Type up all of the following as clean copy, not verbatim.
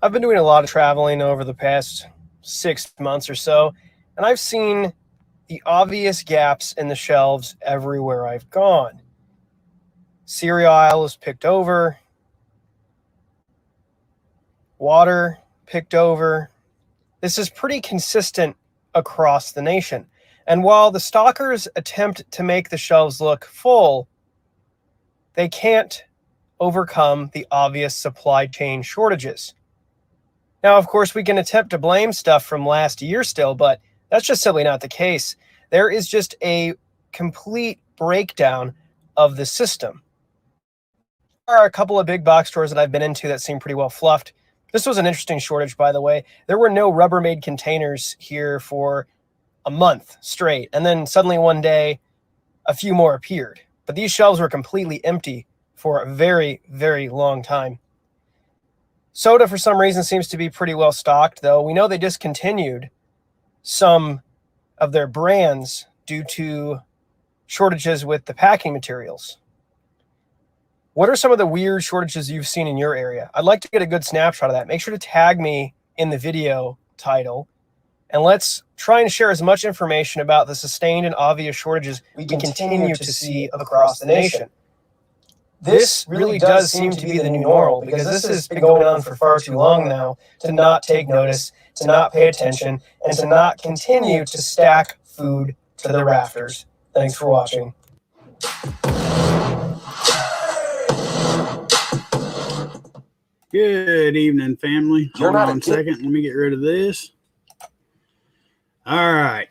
I've been doing a lot of traveling over the past 6 months or so, and I've seen the obvious gaps in the shelves everywhere I've gone. Cereal aisle is picked over, water picked over. This is pretty consistent across the nation. And while the stockers attempt to make the shelves look full, they can't overcome the obvious supply chain shortages. Now, of course, we can attempt to blame stuff from last year still, but that's just simply not the case. There is just a complete breakdown of the system. There are a couple of big box stores that I've been into that seem pretty well fluffed. This was an interesting shortage, by the way. There were no Rubbermaid containers here for a month straight, and then suddenly one day, a few more appeared. But these shelves were completely empty for a very, very long time. Soda, for some reason, seems to be pretty well stocked, though. We know they discontinued some of their brands due to shortages with the packing materials. What are some of the weird shortages you've seen in your area? I'd like to get a good snapshot of that. Make sure to tag me in the video title, and let's try and share as much information about the sustained and obvious shortages we continue to see across the nation. This really does seem to be the new normal, because this has been going on for far too long now, to not take notice, to not pay attention, and to not continue to stack food to the rafters. Thanks for watching. Good evening, family. Hold on a second. Let me get rid of this. All right.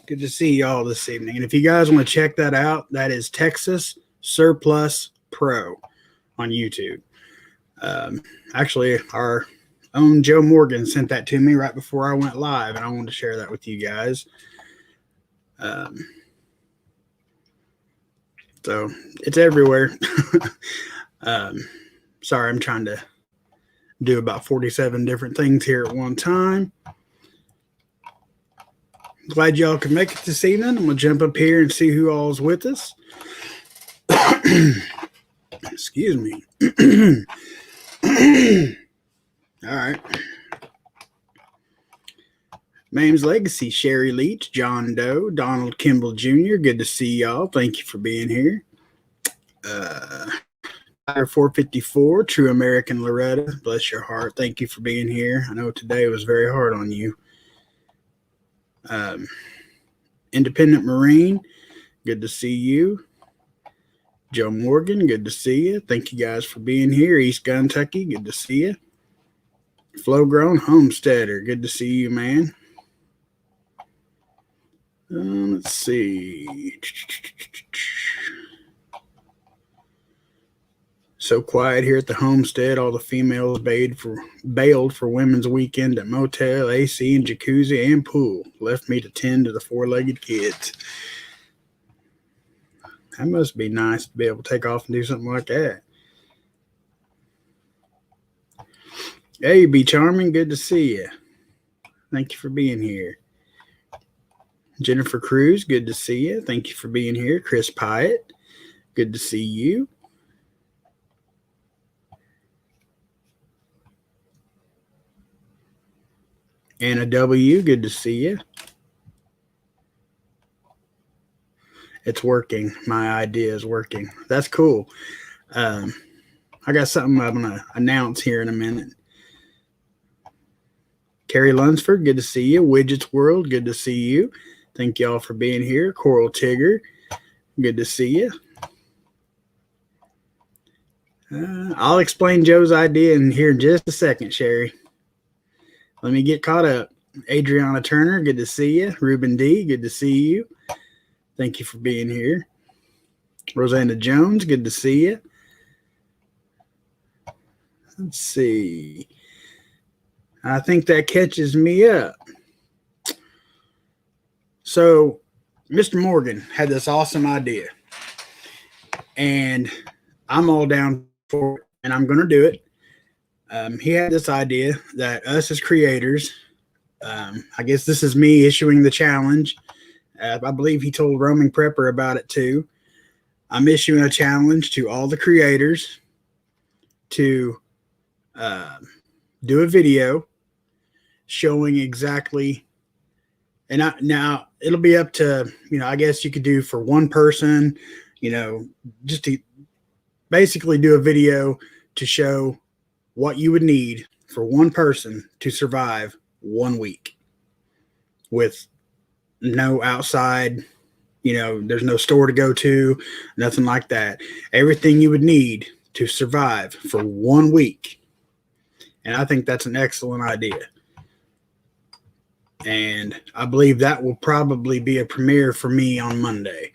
Good to see y'all this evening. And if you guys want to check that out, that is Texas Surplus Pro on YouTube. Actually, our own Joe Morgan sent that to me right before I went live, and I wanted to share that with you guys. So it's everywhere. Sorry, I'm trying to do about 47 different things here at one time. Glad y'all could make it this evening. I'm going to jump up here and see who all is with us. Excuse me. All right. Mame's Legacy, Sherry Leach, John Doe, Donald Kimball Jr. Good to see y'all. Thank you for being here. 454, True American Loretta, bless your heart. Thank you for being here. I know today was very hard on you. Independent Marine, good to see you. Joe Morgan, good to see you. Thank you guys for being here. East Kentucky, good to see you. Flow Grown Homesteader, good to see you, man. Let's see. So quiet here at the homestead. All the females bailed for women's weekend at motel, AC, and jacuzzi and pool. Left me to tend to the four-legged kids. That must be nice to be able to take off and do something like that. Hey, Be Charming, good to see you. Thank you for being here. Jennifer Cruz, good to see you. Thank you for being here. Chris Pyatt, good to see you. Anna W., good to see you. It's working. My idea is working. That's cool. I got something I'm going to announce here in a minute. Carrie Lunsford, good to see you. Widgets World, good to see you. Thank y'all for being here. Coral Tigger, good to see you. I'll explain Joe's idea in here in just a second, Sherry. Let me get caught up. Adriana Turner, good to see you. Ruben D., good to see you. Thank you for being here. Rosanna Jones, good to see you. Let's see. I think that catches me up. So, Mr. Morgan had this awesome idea. And I'm all down for it, and I'm going to do it. He had this idea that us as creators, I guess this is me issuing the challenge. I believe he told Roaming Prepper about it too. I'm issuing a challenge to all the creators to do a video showing exactly, and now it'll be up to, I guess you could do for one person, just to basically do a video to show what you would need for one person to survive 1 week with no outside, there's no store to go to, nothing like that. Everything you would need to survive for 1 week. And I think that's an excellent idea. And I believe that will probably be a premiere for me on Monday.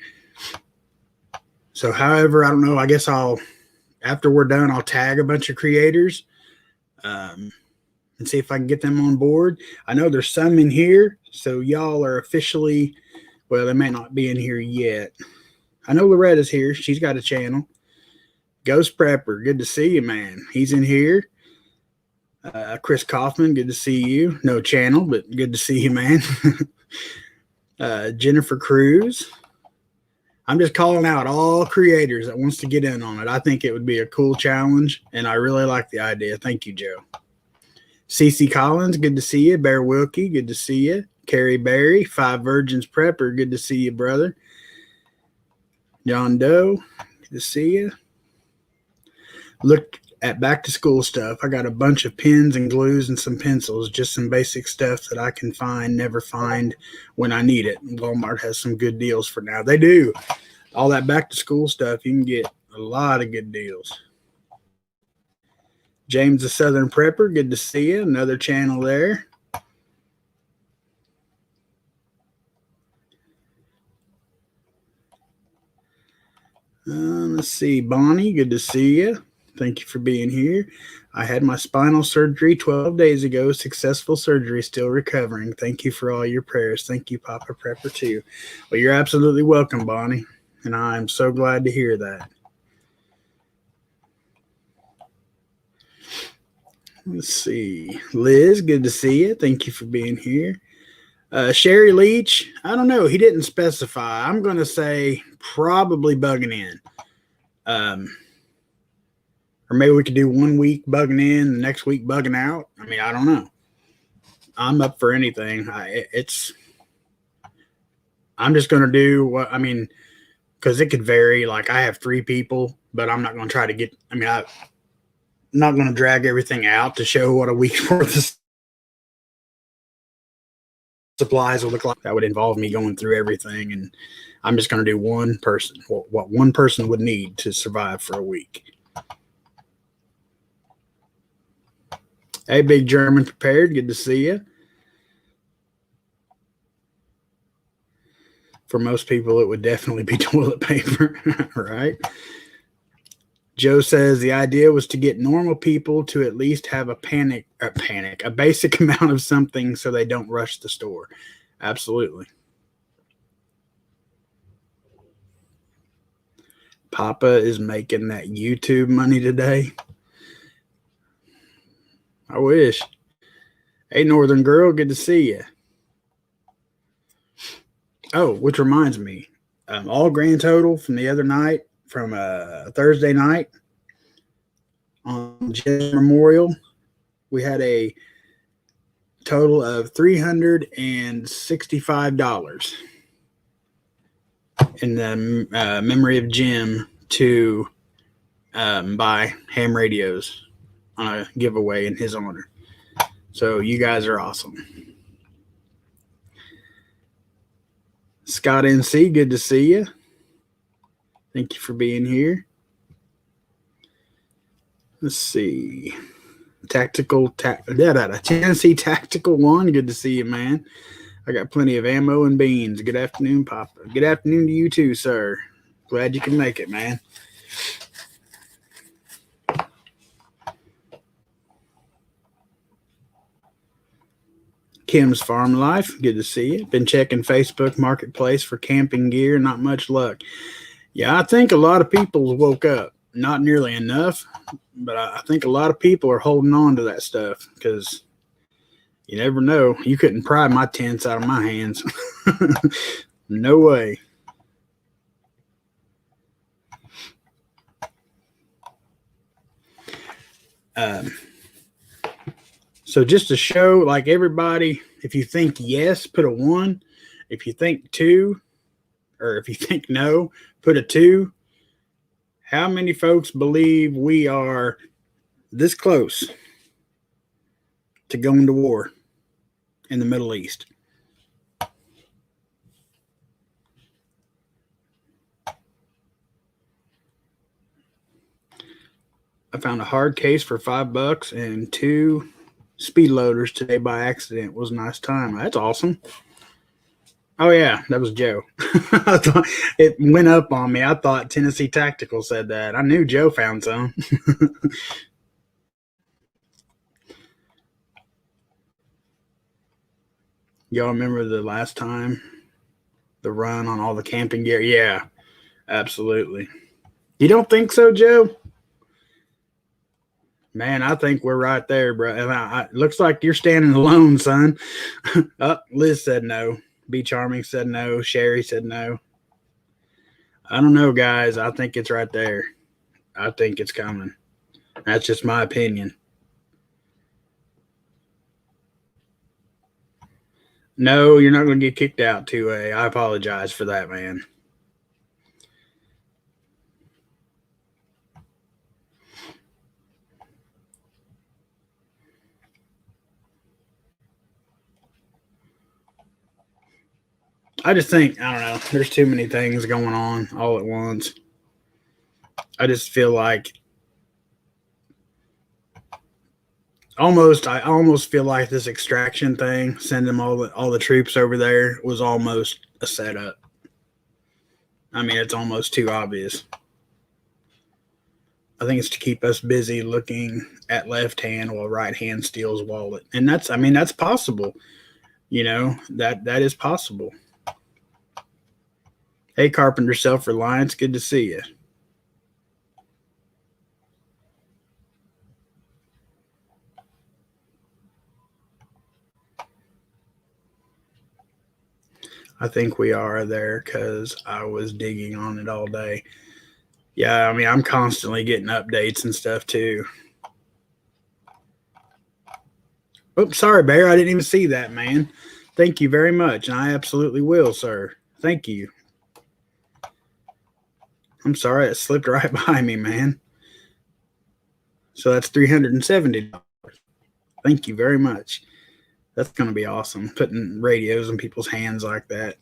So, however, I don't know. I guess after we're done, I'll tag a bunch of creators and see if I can get them on board. I know there's some in here, so y'all are officially, well, they may not be in here yet. I know Loretta's here. She's got a channel. Ghost Prepper, good to see you, man. He's in here. Chris Kaufman, good to see you. No channel, but good to see you, man. Jennifer Cruz. I'm just calling out all creators that wants to get in on it. I think it would be a cool challenge, and I really like the idea. Thank you, Joe. CC Collins, good to see you. Bear Wilkie, good to see you. Carrie Berry, Five Virgins Prepper, good to see you, brother. John Doe, good to see you. Look at back to school stuff. I got a bunch of pens and glues and some pencils, just some basic stuff that I can never find when I need it. Walmart has some good deals for now. They do. All that back to school stuff, you can get a lot of good deals. James the Southern Prepper, good to see you. Another channel there. Let's see. Bonnie, good to see you. Thank you for being here. I had my spinal surgery 12 days ago. Successful surgery, still recovering. Thank you for all your prayers. Thank you, Papa Prepper, too. Well, you're absolutely welcome, Bonnie, and I'm so glad to hear that. Let's see. Liz, good to see you. Thank you for being here. Sherry Leach, I don't know. He didn't specify. I'm going to say probably bugging in. Or maybe we could do 1 week bugging in, the next week bugging out. I mean, I don't know. I'm up for anything. I'm just going to do what, because it could vary. Like I have 3 people, but I'm not going to try to get, I'm not going to drag everything out to show what a week's worth of supplies will look like. That would involve me going through everything, and I'm just going to do one person, what one person would need to survive for a week. Hey, Big German Prepared, good to see you. For most people, it would definitely be toilet paper, right? Joe says the idea was to get normal people to at least have a basic amount of something so they don't rush the store. Absolutely. Papa is making that YouTube money today. I wish. Hey, Northern Girl, good to see you. Oh, which reminds me, all grand total from the other night, from Thursday night on Jim Memorial, we had a total of $365 in the memory of Jim to buy ham radios on a giveaway in his honor. So you guys are awesome. Scott NC, good to see you. Thank you for being here. Let's see. Tennessee Tactical One, good to see you, man. I got plenty of ammo and beans. Good afternoon, Papa. Good afternoon to you too, sir. Glad you can make it, man. Kim's Farm Life, good to see you. Been checking Facebook Marketplace for camping gear. Not much luck. Yeah, I think a lot of people woke up. Not nearly enough, but I think a lot of people are holding on to that stuff because you never know. You couldn't pry my tents out of my hands. No way. So just to show, like, everybody, if you think yes, put a 1. If you think 2, or if you think no, put a 2. How many folks believe we are this close to going to war in the Middle East? I found a hard case for $5 and 2 speed loaders today by accident. It was a nice time. That's awesome. Oh, yeah, that was Joe. I thought it went up on me. I thought Tennessee Tactical said that. I knew Joe found some. Y'all remember the last time? The run on all the camping gear? Yeah, absolutely. You don't think so, Joe? Man, I think we're right there, bro. And looks like you're standing alone, son. Liz said no. Be Charming said no. Sherry said no. I don't know, guys. I think it's right there. I think it's coming. That's just my opinion. No, you're not going to get kicked out, 2A. I apologize for that, man. I just think, I don't know, there's too many things going on all at once. I just feel like I almost feel like this extraction thing, sending all the troops over there, was almost a setup. I mean, it's almost too obvious. I think it's to keep us busy looking at left hand while right hand steals wallet. And that's possible. You know, that is possible. Hey, Carpenter Self-Reliance, good to see you. I think we are there because I was digging on it all day. Yeah, I mean, I'm constantly getting updates and stuff too. Oops, sorry, Bear. I didn't even see that, man. Thank you very much, and I absolutely will, sir. Thank you. I'm sorry, it slipped right by me, man. So that's $370. Thank you very much. That's going to be awesome, putting radios in people's hands like that.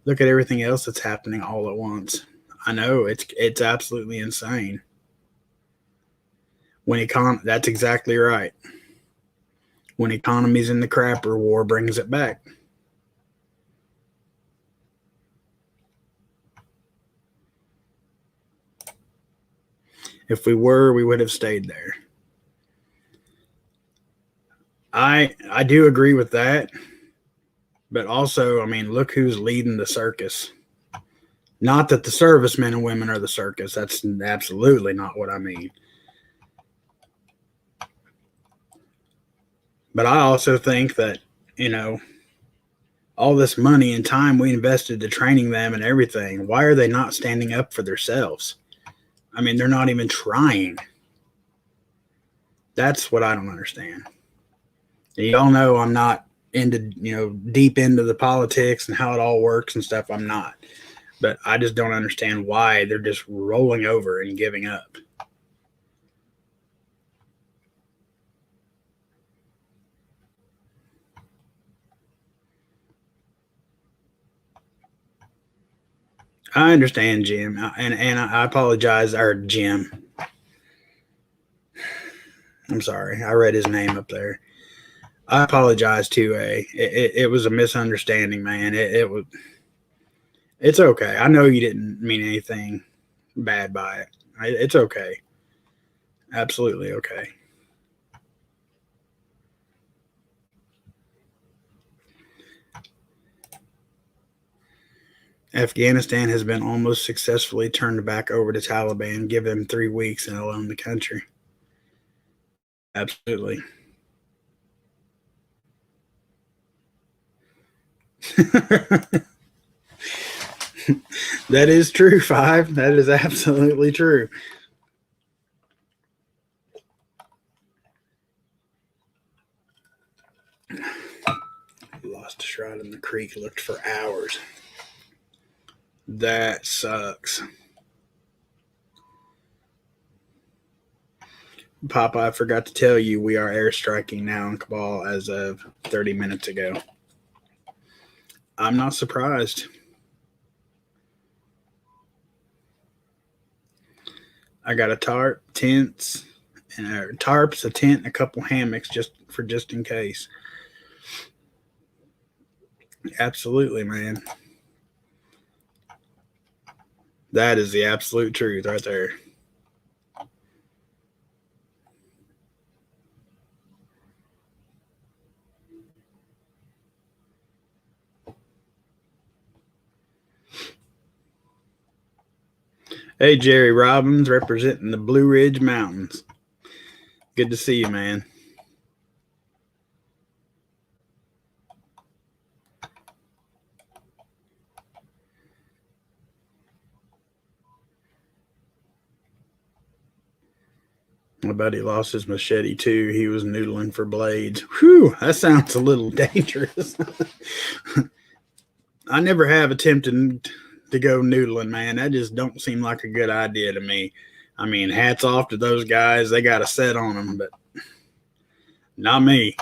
Look at everything else that's happening all at once. I know, it's absolutely insane. That's exactly right. When economy's in the crapper, war brings it back. If we were, we would have stayed there. I do agree with that. But also, I mean, look who's leading the circus. Not that the servicemen and women are the circus. That's absolutely not what I mean. But I also think that, you know, all this money and time we invested to training them and everything, why are they not standing up for themselves? I mean, they're not even trying. That's what I don't understand. And y'all know I'm not deep into the politics and how it all works and stuff. I'm not. But I just don't understand why they're just rolling over and giving up. I understand, Jim, and I apologize, or Jim. I'm sorry, I read his name up there. I apologize too. It was a misunderstanding, man. It's okay. I know you didn't mean anything bad by it. It's okay. Absolutely okay. Afghanistan has been almost successfully turned back over to Taliban. Give them 3 weeks and they'll own the country. Absolutely. That is true, Five. That is absolutely true. Lost a shot in the creek. Looked for hours. That sucks. Papa, I forgot to tell you we are airstriking now in Cabal as of 30 minutes ago. I'm not surprised. I got a tarp, tents, and tarps, a tent, and a couple hammocks just in case. Absolutely, man. That is the absolute truth right there. Hey, Jerry Robbins, representing the Blue Ridge Mountains. Good to see you, man. My buddy lost his machete too. He was noodling for blades. Whew, that sounds a little dangerous. I never have attempted to go noodling, man. That just don't seem like a good idea to me. I mean, hats off to those guys. They got a set on them, but not me.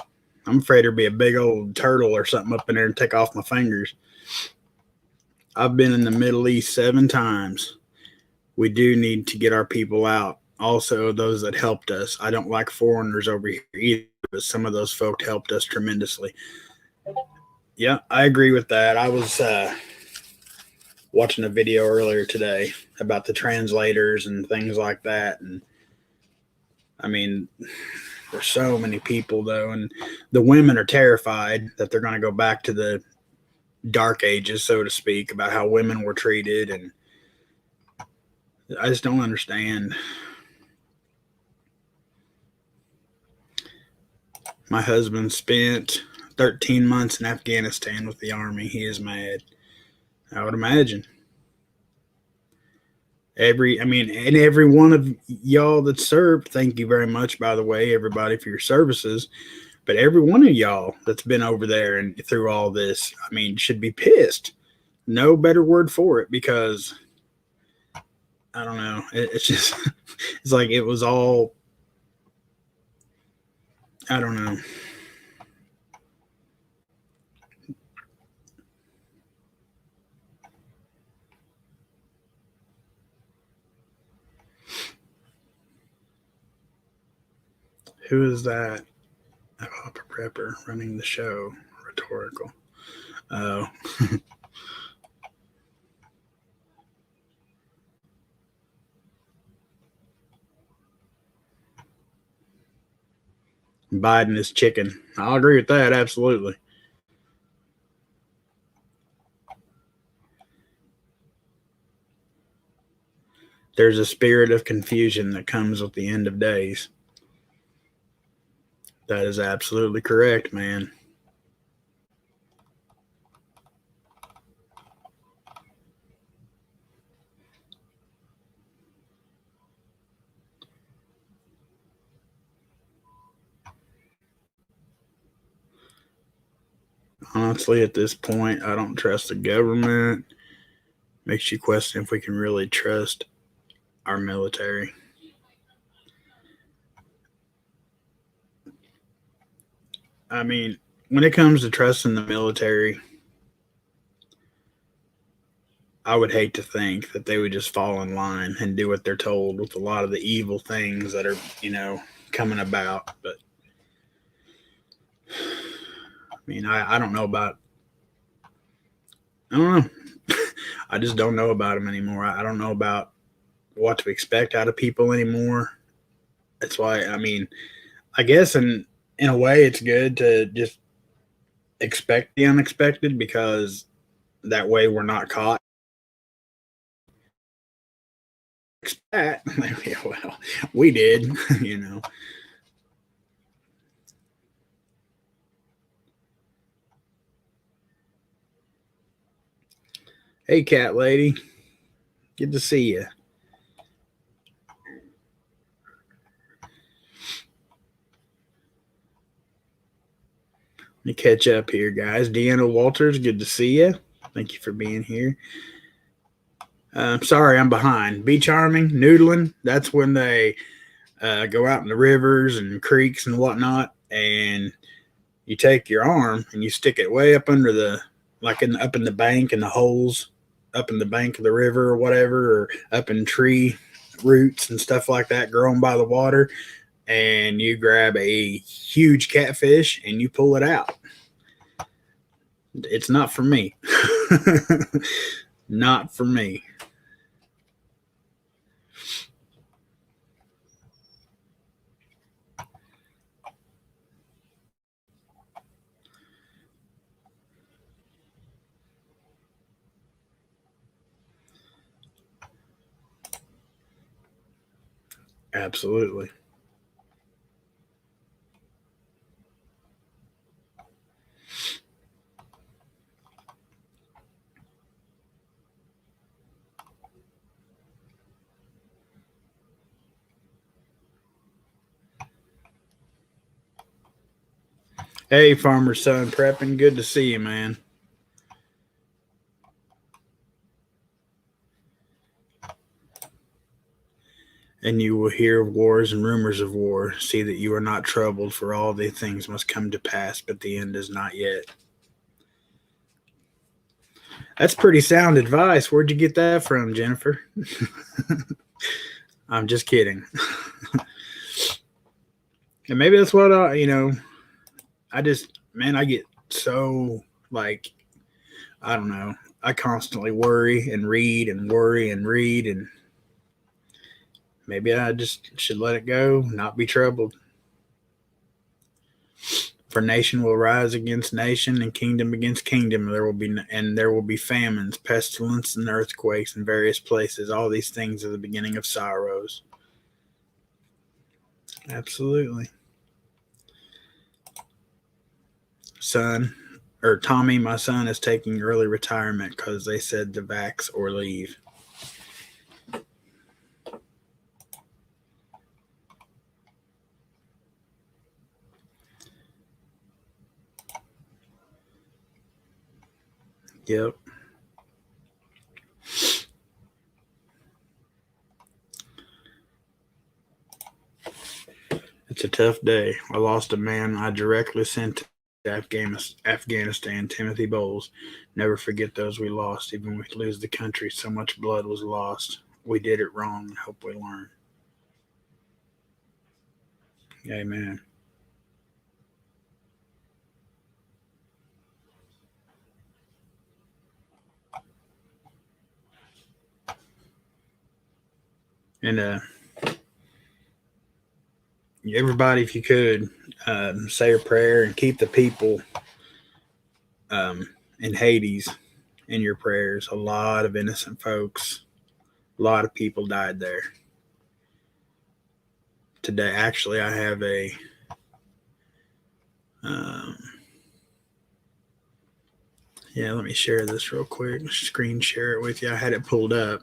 I'm afraid there'd be a big old turtle or something up in there and take off my fingers. I've been in the Middle East 7 times. We do need to get our people out. Also, those that helped us. I don't like foreigners over here either, but some of those folk helped us tremendously. Yeah, I agree with that. I was watching a video earlier today about the translators and things like that. And I mean, there's so many people, though, and the women are terrified that they're going to go back to the dark ages, so to speak, about how women were treated. And I just don't understand. My husband spent 13 months in Afghanistan with the army. He is mad. I would imagine. And every one of y'all that served, thank you very much, by the way, everybody, for your services. But every one of y'all that's been over there and through all this, I mean, should be pissed. No better word for it, because I don't know. It's just, it's like it was all, I don't know. Who is that? A poppaprepper running the show. Rhetorical. Oh. Biden is chicken. I'll agree with that, absolutely. There's a spirit of confusion that comes with the end of days. That is absolutely correct, man. Honestly, at this point, I don't trust the government. Makes you question if we can really trust our military. I mean, when it comes to trusting the military, I would hate to think that they would just fall in line and do what they're told with a lot of the evil things that are, coming about. But I mean, I don't know about, I don't know. I just don't know about them anymore. I don't know about what to expect out of people anymore. That's why, I mean, I guess in a way it's good to just expect the unexpected, because that way we're not caught. That well, we did, Hey, cat lady, good to see you. to catch up here, guys. Deanna Walters, good to see you. Thank you for being here. Sorry, I'm behind. Beach arming, noodling. That's when they go out in the rivers and creeks and whatnot, and you take your arm and you stick it way up under the, up in the bank and the holes up in the bank of the river or whatever, or up in tree roots and stuff like that growing by the water, and you grab a huge catfish and you pull it out. It's not for me. Not for me. Absolutely. Hey, Farmer Son Prepping, good to see you, man. And you will hear of wars and rumors of war. See that you are not troubled, for all these things must come to pass, but the end is not yet. That's pretty sound advice. Where'd you get that from, Jennifer? I'm just kidding. And maybe that's what I get so, I don't know. I constantly worry and read and worry and read, and maybe I just should let it go, not be troubled. For nation will rise against nation, and kingdom against kingdom. There will be famines, pestilence, and earthquakes in various places. All these things are the beginning of sorrows. Absolutely. Tommy, my son, is taking early retirement because they said to vax or leave. Yep. It's a tough day. I lost a man I directly sent to Afghanistan, Timothy Bowles. Never forget those we lost. Even when we lose the country, so much blood was lost. We did it wrong, and hope we learn. Amen. And everybody, if you could, say a prayer and keep the people in Hades in your prayers. A lot of innocent folks, a lot of people died there. Today, actually, I have a let me share this real quick. Screen share it with you. I had it pulled up.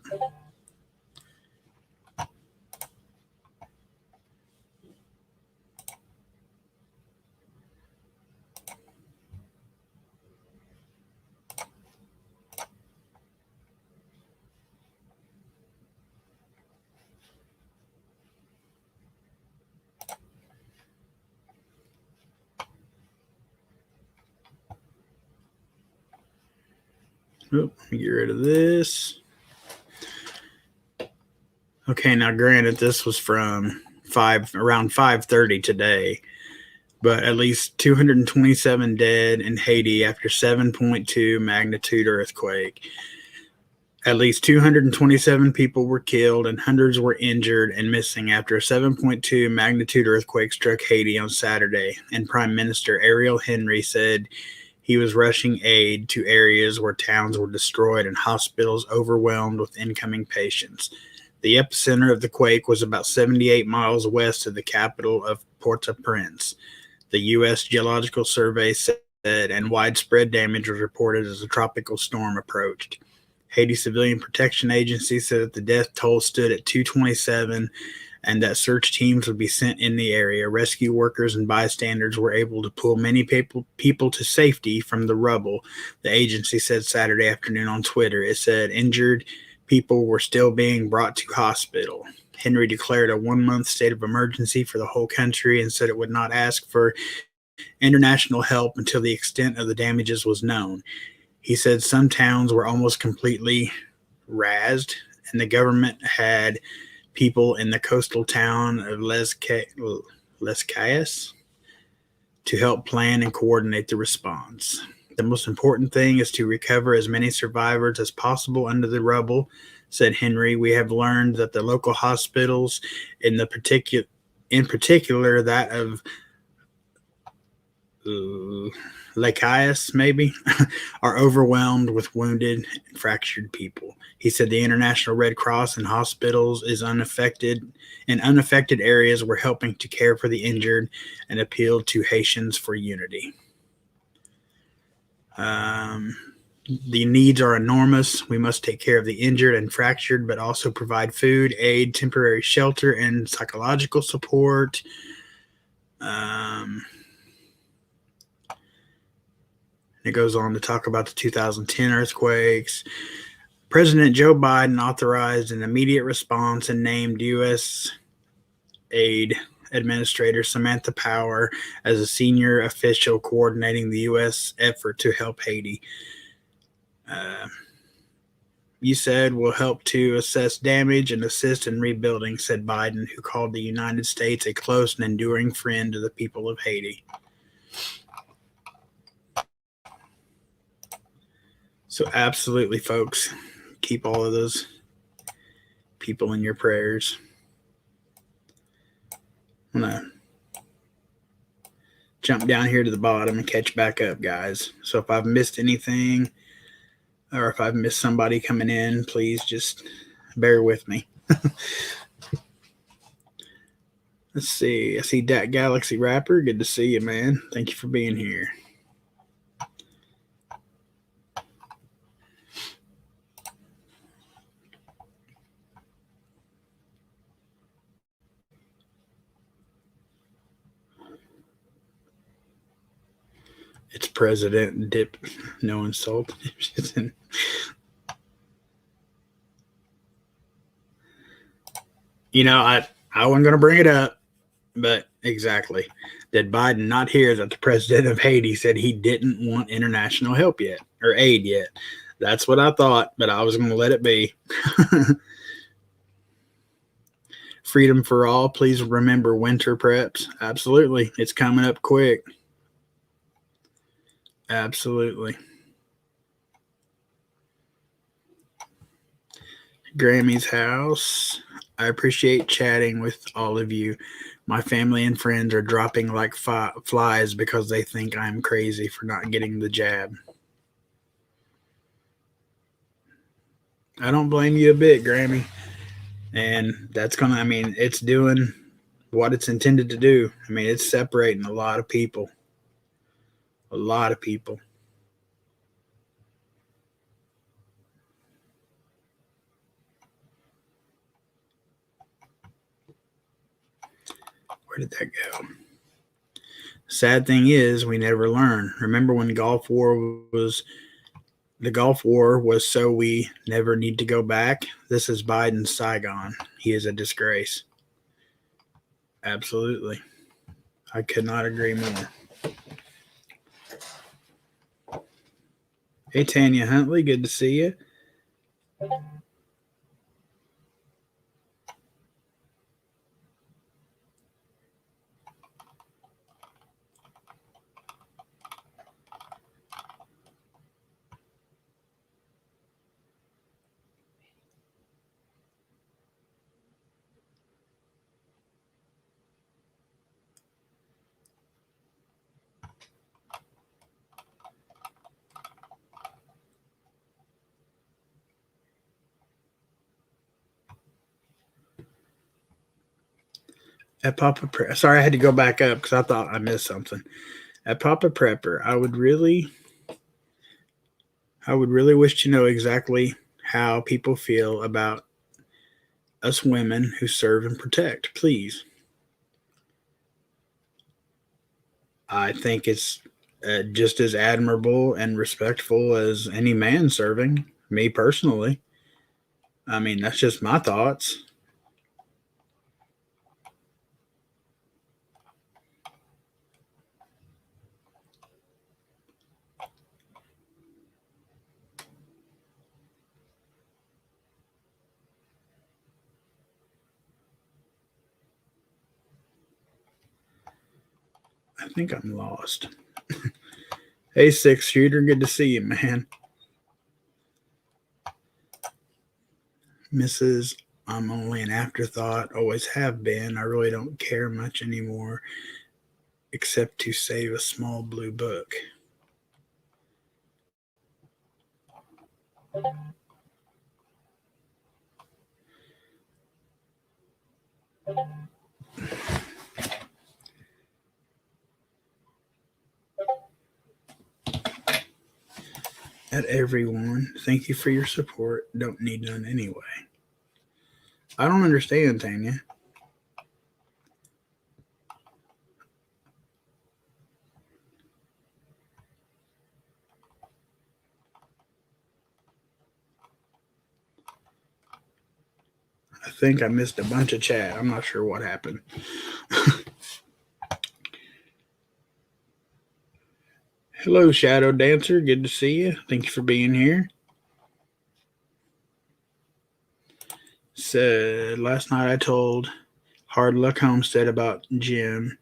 Let me get rid of this. Okay, now granted, this was from around 5:30 today, but at least 227 dead in Haiti after 7.2 magnitude earthquake. At least 227 people were killed and hundreds were injured and missing after a 7.2 magnitude earthquake struck Haiti on Saturday, and Prime Minister Ariel Henry said he was rushing aid to areas where towns were destroyed and hospitals overwhelmed with incoming patients. The epicenter of the quake was about 78 miles west of the capital of Port-au-Prince, the U.S. Geological Survey said, and widespread damage was reported as a tropical storm approached. Haiti Civilian Protection Agency said that the death toll stood at 227 and that search teams would be sent in the area. Rescue workers and bystanders were able to pull many people to safety from the rubble, the agency said Saturday afternoon on Twitter. It said injured people were still being brought to hospital. Henry declared a 1-month state of emergency for the whole country and said it would not ask for international help until the extent of the damages was known. He said some towns were almost completely razed, and the government had people in the coastal town of Les Cayes to help plan and coordinate the response. The most important thing is to recover as many survivors as possible under the rubble, said Henry. We have learned that the local hospitals, in particular that of Cayes, maybe, are overwhelmed with wounded and fractured people. He said the International Red Cross and hospitals in unaffected areas were helping to care for the injured and appealed to Haitians for unity. The needs are enormous. We must take care of the injured and fractured, but also provide food, aid, temporary shelter, and psychological support. It goes on to talk about the 2010 earthquakes. President Joe Biden authorized an immediate response and named U.S. Aid Administrator Samantha Power as a senior official coordinating the U.S. effort to help Haiti. You said will help to assess damage and assist in rebuilding, said Biden, who called the United States a close and enduring friend to the people of Haiti. So absolutely, folks, keep all of those people in your prayers. I'm going to jump down here to the bottom and catch back up, guys. So if I've missed anything or if I've missed somebody coming in, please just bear with me. Let's see. I see Dat Galaxy Rapper. Good to see you, man. Thank you for being here. It's President Dip. No insult. You know, I wasn't going to bring it up, but exactly. Did Biden not hear that the president of Haiti said he didn't want international help yet or aid yet? That's what I thought, but I was going to let it be. Freedom for all. Please remember winter preps. Absolutely. It's coming up quick. Absolutely. Grammy's house. I appreciate chatting with all of you. My family and friends are dropping like flies because they think I'm crazy for not getting the jab. I don't blame you a bit, Grammy. And that's going to, it's doing what it's intended to do. It's separating a lot of people. A lot of people. Where did that go? Sad thing is, we never learn. Remember when the Gulf War was so we never need to go back? This is Biden's Saigon. He is a disgrace. Absolutely. I could not agree more. Hey, Tanya Huntley, good to see you. At Papa Prepper, sorry, I had to go back up because I thought I missed something. At Papa Prepper, I would really wish to know exactly how people feel about us women who serve and protect, please. I think it's just as admirable and respectful as any man serving, me personally. I mean, that's just my thoughts. I think I'm lost. Hey, 6-shooter, good to see you, man. Mrs. I'm only an afterthought, always have been. I really don't care much anymore, except to save a small blue book. At everyone, thank you for your support. Don't need none anyway. I don't understand, Tanya. I think I missed a bunch of chat. I'm not sure what happened. Hello, Shadow Dancer. Good to see you. Thank you for being here. Said last night I told Hard Luck Homestead about Jim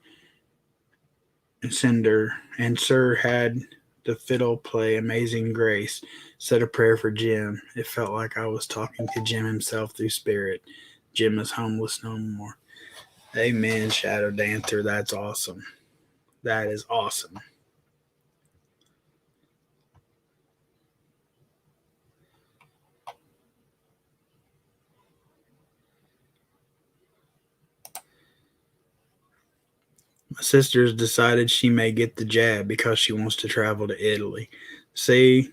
and Cinder, and Sir had the fiddle play Amazing Grace. Said a prayer for Jim. It felt like I was talking to Jim himself through spirit. Jim is homeless no more. Amen, Shadow Dancer. That's awesome. That is awesome. My sister's decided she may get the jab because she wants to travel to Italy. See,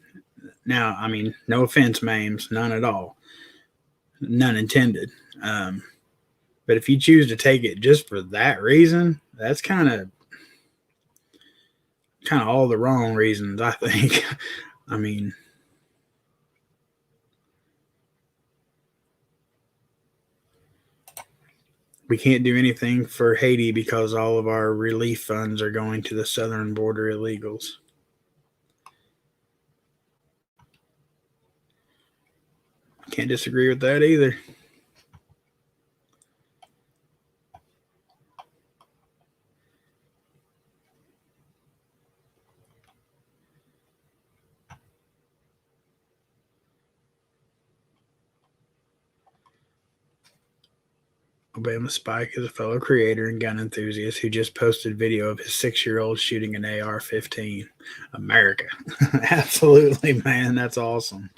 now, I mean, no offense, Mames, none at all. None intended. But if you choose to take it just for that reason, that's kind of all the wrong reasons, I think. I mean, we can't do anything for Haiti because all of our relief funds are going to the southern border illegals. Can't disagree with that either. Obama Spike is a fellow creator and gun enthusiast who just posted video of his 6-year-old shooting an AR-15. America. Absolutely, man. That's awesome.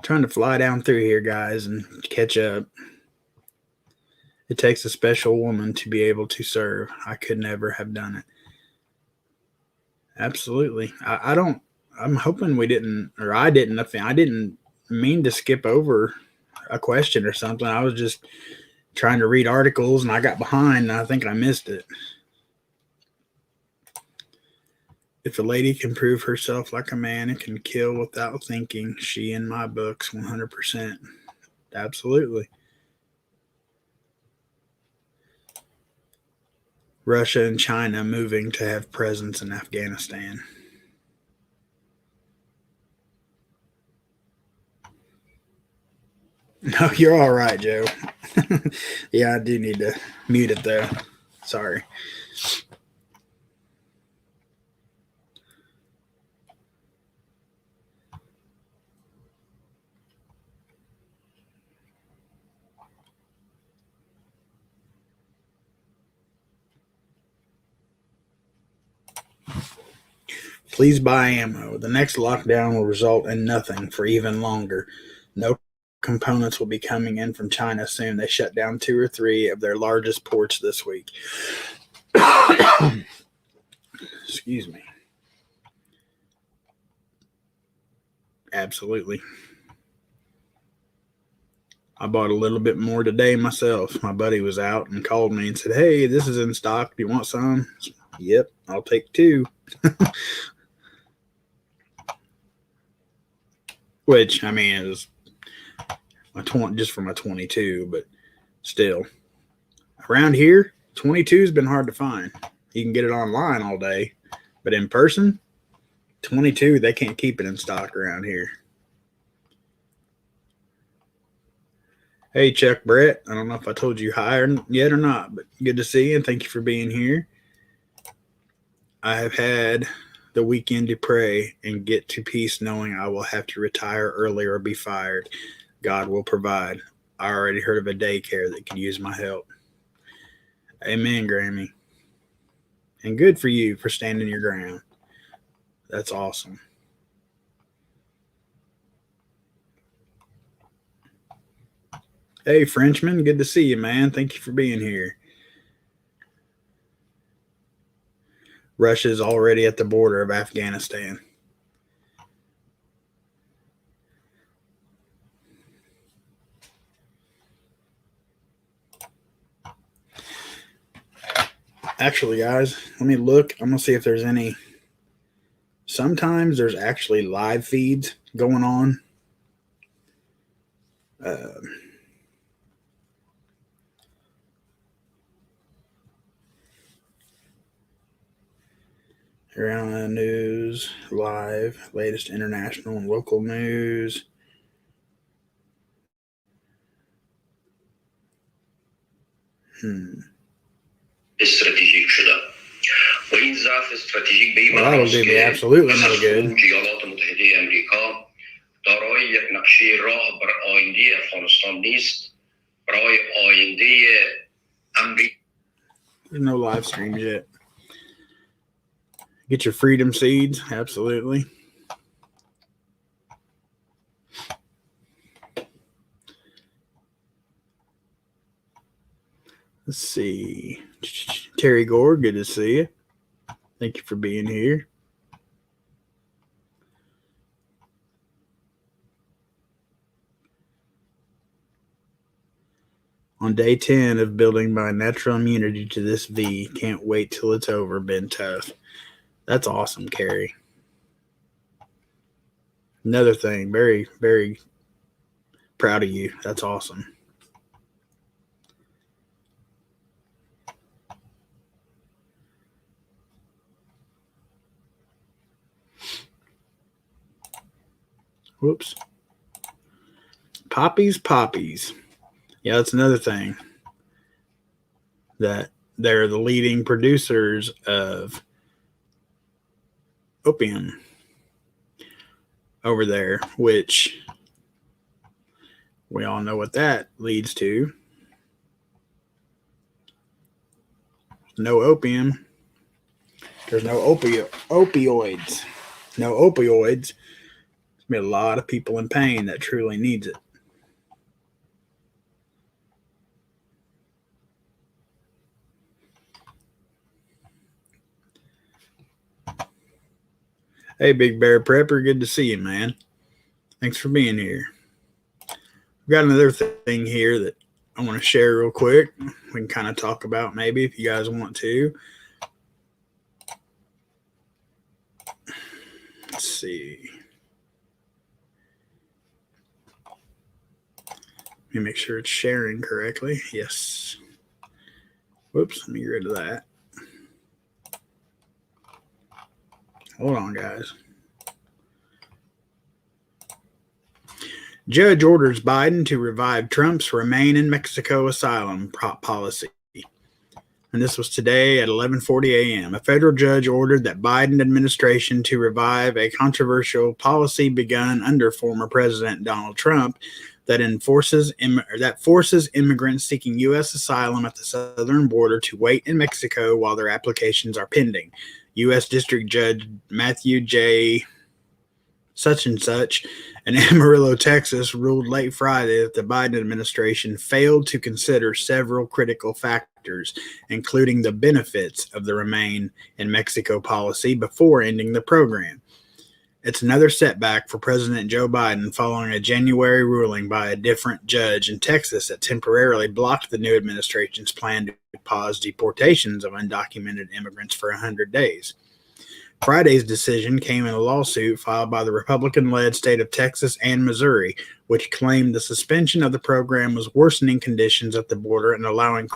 Trying to fly down through here, guys, and catch up. It takes a special woman to be able to serve. I could never have done it. Absolutely. I don't. I'm hoping we didn't, or I didn't. I didn't mean to skip over a question or something. I was just trying to read articles, and I got behind, and I think I missed it. If a lady can prove herself like a man and can kill without thinking, she in my books 100%. Absolutely. Russia and China moving to have presence in Afghanistan. No, you're all right, Joe. Yeah, I do need to mute it though. Sorry. Please buy ammo. The next lockdown will result in nothing for even longer. No components will be coming in from China soon. They shut down 2 or 3 of their largest ports this week. Excuse me. Absolutely. I bought a little bit more today myself. My buddy was out and called me and said, "Hey, this is in stock. Do you want some?" Yep, I'll take 2. Which, I mean, is just for my 22, but still. Around here, 22 has been hard to find. You can get it online all day, but in person, 22, they can't keep it in stock around here. Hey, Chuck Brett. I don't know if I told you hi yet or not, but good to see you, and thank you for being here. I have had the weekend to pray and get to peace knowing I will have to retire early or be fired. God will provide. I already heard of a daycare that could use my help. Amen, Grammy. And good for you for standing your ground. That's awesome. Hey, Frenchman. Good to see you, man. Thank you for being here. Russia's already at the border of Afghanistan. Actually, guys, let me look. I'm going to see if there's any. Sometimes there's actually live feeds going on. Around the news, live, latest international and local news. استراتیژیک شده و این ضعف استراتژیک به این معنی است که خروج ایالات متحده آمریکا دارای یک نقشه راه بر آینده افغانستان نیست برای آینده امریکا. There's no live streams yet. Get your freedom seeds, absolutely. Let's see. Terry Gore, good to see you. Thank you for being here. On day 10 of building my natural immunity to this V. Can't wait till it's over. Been tough. That's awesome, Carrie. Another thing, very, very proud of you. That's awesome. Whoops. Poppies. Yeah, that's another thing. That they're the leading producers of opium over there, which we all know what that leads to. No opium. There's no opioids. No opioids. There's going to be a lot of people in pain that truly needs it. Hey, Big Bear Prepper, good to see you, man. Thanks for being here. We've got another thing here that I want to share real quick. We can kind of talk about maybe if you guys want to. Let's see. Let me make sure it's sharing correctly. Yes. Whoops, let me get rid of that. Hold on, guys. Judge orders Biden to revive Trump's Remain in Mexico asylum policy. And this was today at 11:40 a.m. A federal judge ordered that Biden administration to revive a controversial policy begun under former President Donald Trump that forces immigrants seeking U.S. asylum at the southern border to wait in Mexico while their applications are pending. U.S. District Judge Matthew J. such and such in Amarillo, Texas, ruled late Friday that the Biden administration failed to consider several critical factors, including the benefits of the Remain in Mexico policy before ending the program. It's another setback for President Joe Biden following a January ruling by a different judge in Texas that temporarily blocked the new administration's plan to pause deportations of undocumented immigrants for 100 days. Friday's decision came in a lawsuit filed by the Republican-led state of Texas and Missouri, which claimed the suspension of the program was worsening conditions at the border and allowing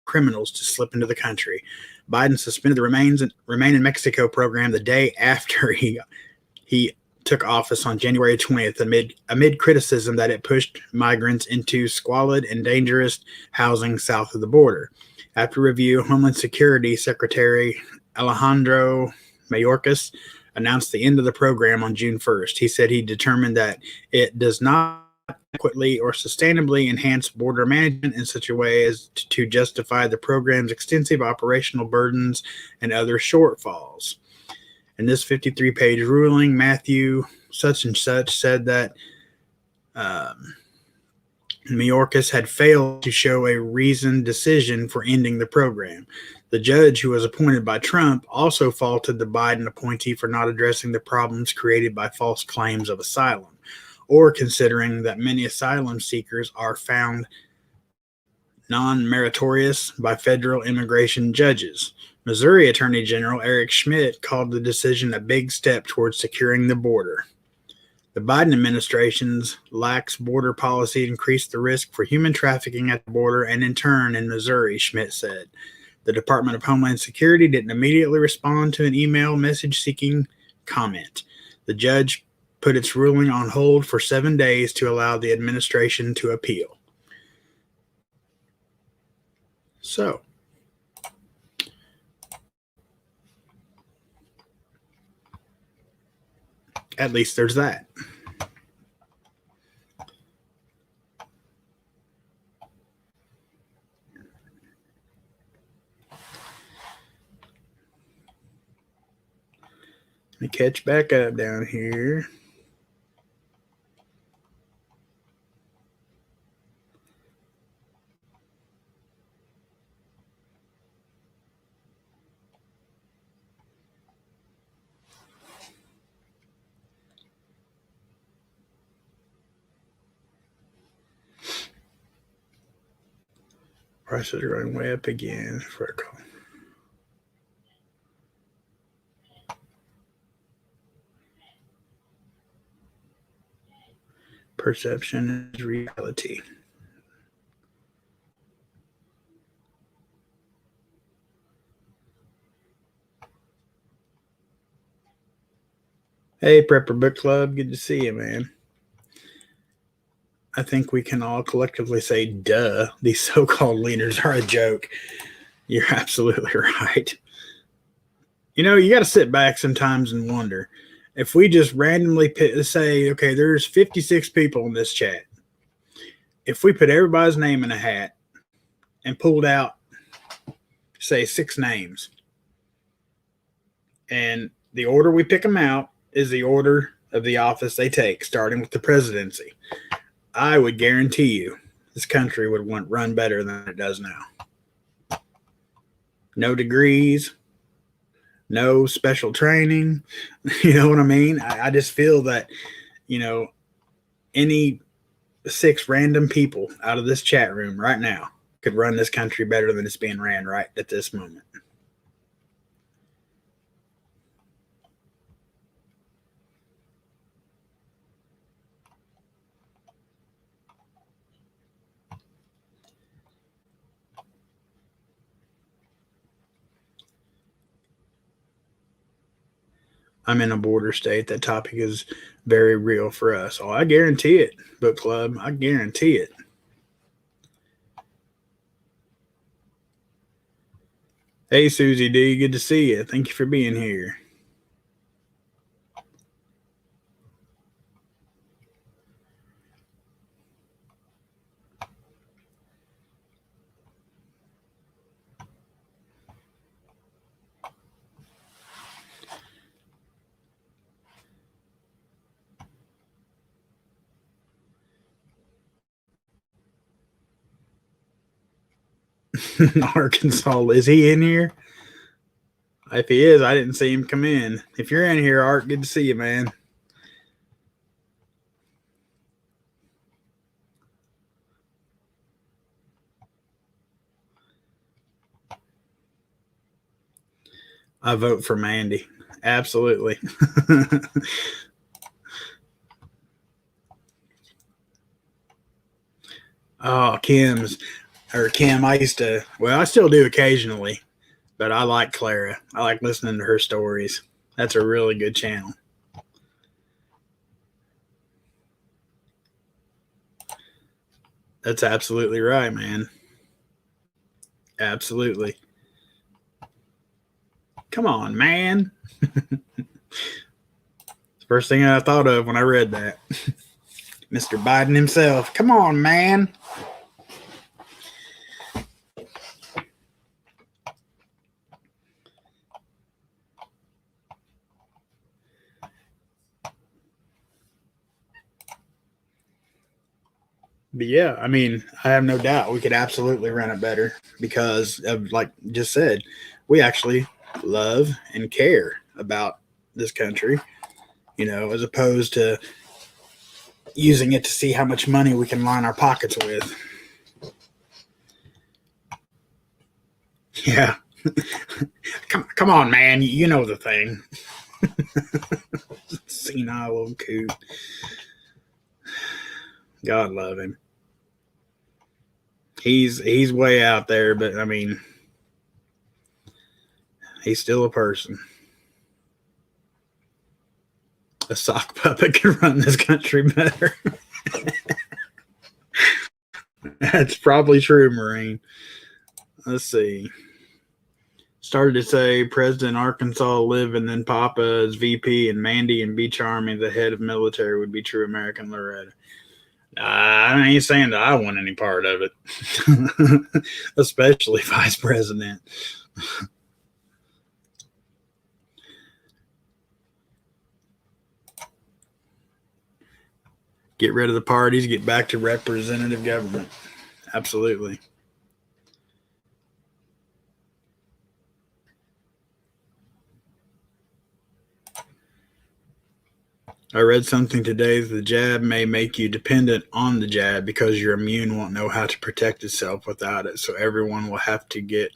criminals to slip into the country. Biden suspended the Remain in Mexico program the day after he took office on January 20th amid criticism that it pushed migrants into squalid and dangerous housing south of the border. After review, Homeland Security Secretary Alejandro Mayorkas announced the end of the program on June 1st. He said he determined that it does not adequately or sustainably enhance border management in such a way as to justify the program's extensive operational burdens and other shortfalls. In this 53-page ruling, Matthew such and such said that Mayorkas had failed to show a reasoned decision for ending the program. The judge, who was appointed by Trump, also faulted the Biden appointee for not addressing the problems created by false claims of asylum, or considering that many asylum seekers are found non-meritorious by federal immigration judges. Missouri Attorney General Eric Schmidt called the decision a big step towards securing the border. The Biden administration's lax border policy increased the risk for human trafficking at the border and in turn in Missouri, Schmidt said. The Department of Homeland Security didn't immediately respond to an email message seeking comment. The judge put its ruling on hold for 7 days to allow the administration to appeal. So, at least there's that. Let me catch back up down here. Prices are going way up again for a call. Perception is reality. Hey, Prepper Book Club. Good to see you, man. I think we can all collectively say, duh, these so-called leaders are a joke. You're absolutely right. You know, you got to sit back sometimes and wonder. If we just randomly say, okay, there's 56 people in this chat. If we put everybody's name in a hat and pulled out, say, 6 names, and the order we pick them out is the order of the office they take, starting with the presidency, I would guarantee you this country would run better than it does now. No degrees, no special training. You know what I mean? I just feel that, you know, any 6 random people out of this chat room right now could run this country better than it's being ran right at this moment. I'm in a border state. That topic is very real for us. Oh, I guarantee it, book club. I guarantee it. Hey, Susie D. Good to see you. Thank you for being here. Arkansas. Is he in here? If he is, I didn't see him come in. If you're in here, Art, good to see you, man. I vote for Mandy. Absolutely. Oh, Kim, I used to, well, I still do occasionally, but I like Clara. I like listening to her stories. That's a really good channel. That's absolutely right, man. Absolutely. Come on, man. First thing I thought of when I read that. Mr. Biden himself. Come on, man. But yeah, I mean, I have no doubt we could absolutely run it better because of, like just said, we actually love and care about this country, as opposed to using it to see how much money we can line our pockets with. Yeah. Come on, man. You know the thing. Senile old coot. God love him. He's way out there, but I mean, he's still a person. A sock puppet can run this country better. That's probably true, Marine. Let's see. Started to say President Arkansas live and then Papa as VP and Mandy and Beach Army, the head of military, would be true American Loretta. I ain't saying that I want any part of it, especially vice president. Get rid of the parties, get back to representative government. Absolutely. I read something today that the jab may make you dependent on the jab because your immune won't know how to protect itself without it. So everyone will have to get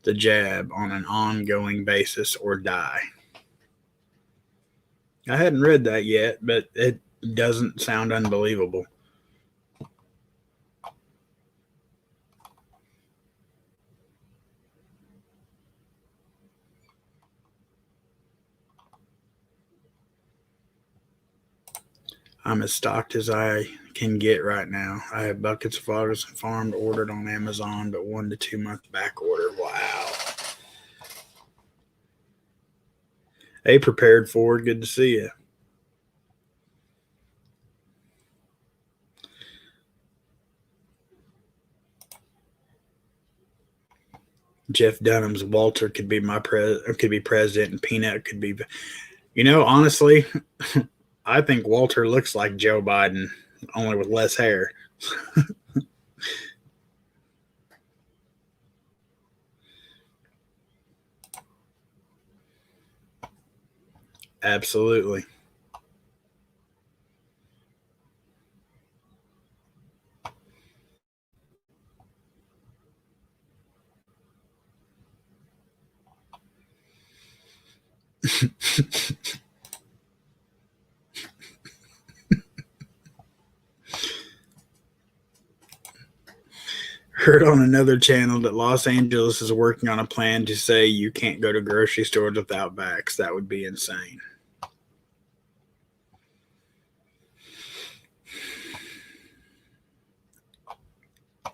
the jab on an ongoing basis or die. I hadn't read that yet, but it doesn't sound unbelievable. I'm as stocked as I can get right now. I have buckets of artisan farmed ordered on Amazon, but 1 to 2 month back order. Wow. Hey, Prepared Forward, good to see you. Jeff Dunham's Walter could be president, and Peanut could be. Honestly, I think Walter looks like Joe Biden, only with less hair. Absolutely. Heard on another channel that Los Angeles is working on a plan to say you can't go to grocery stores without vax. That would be insane.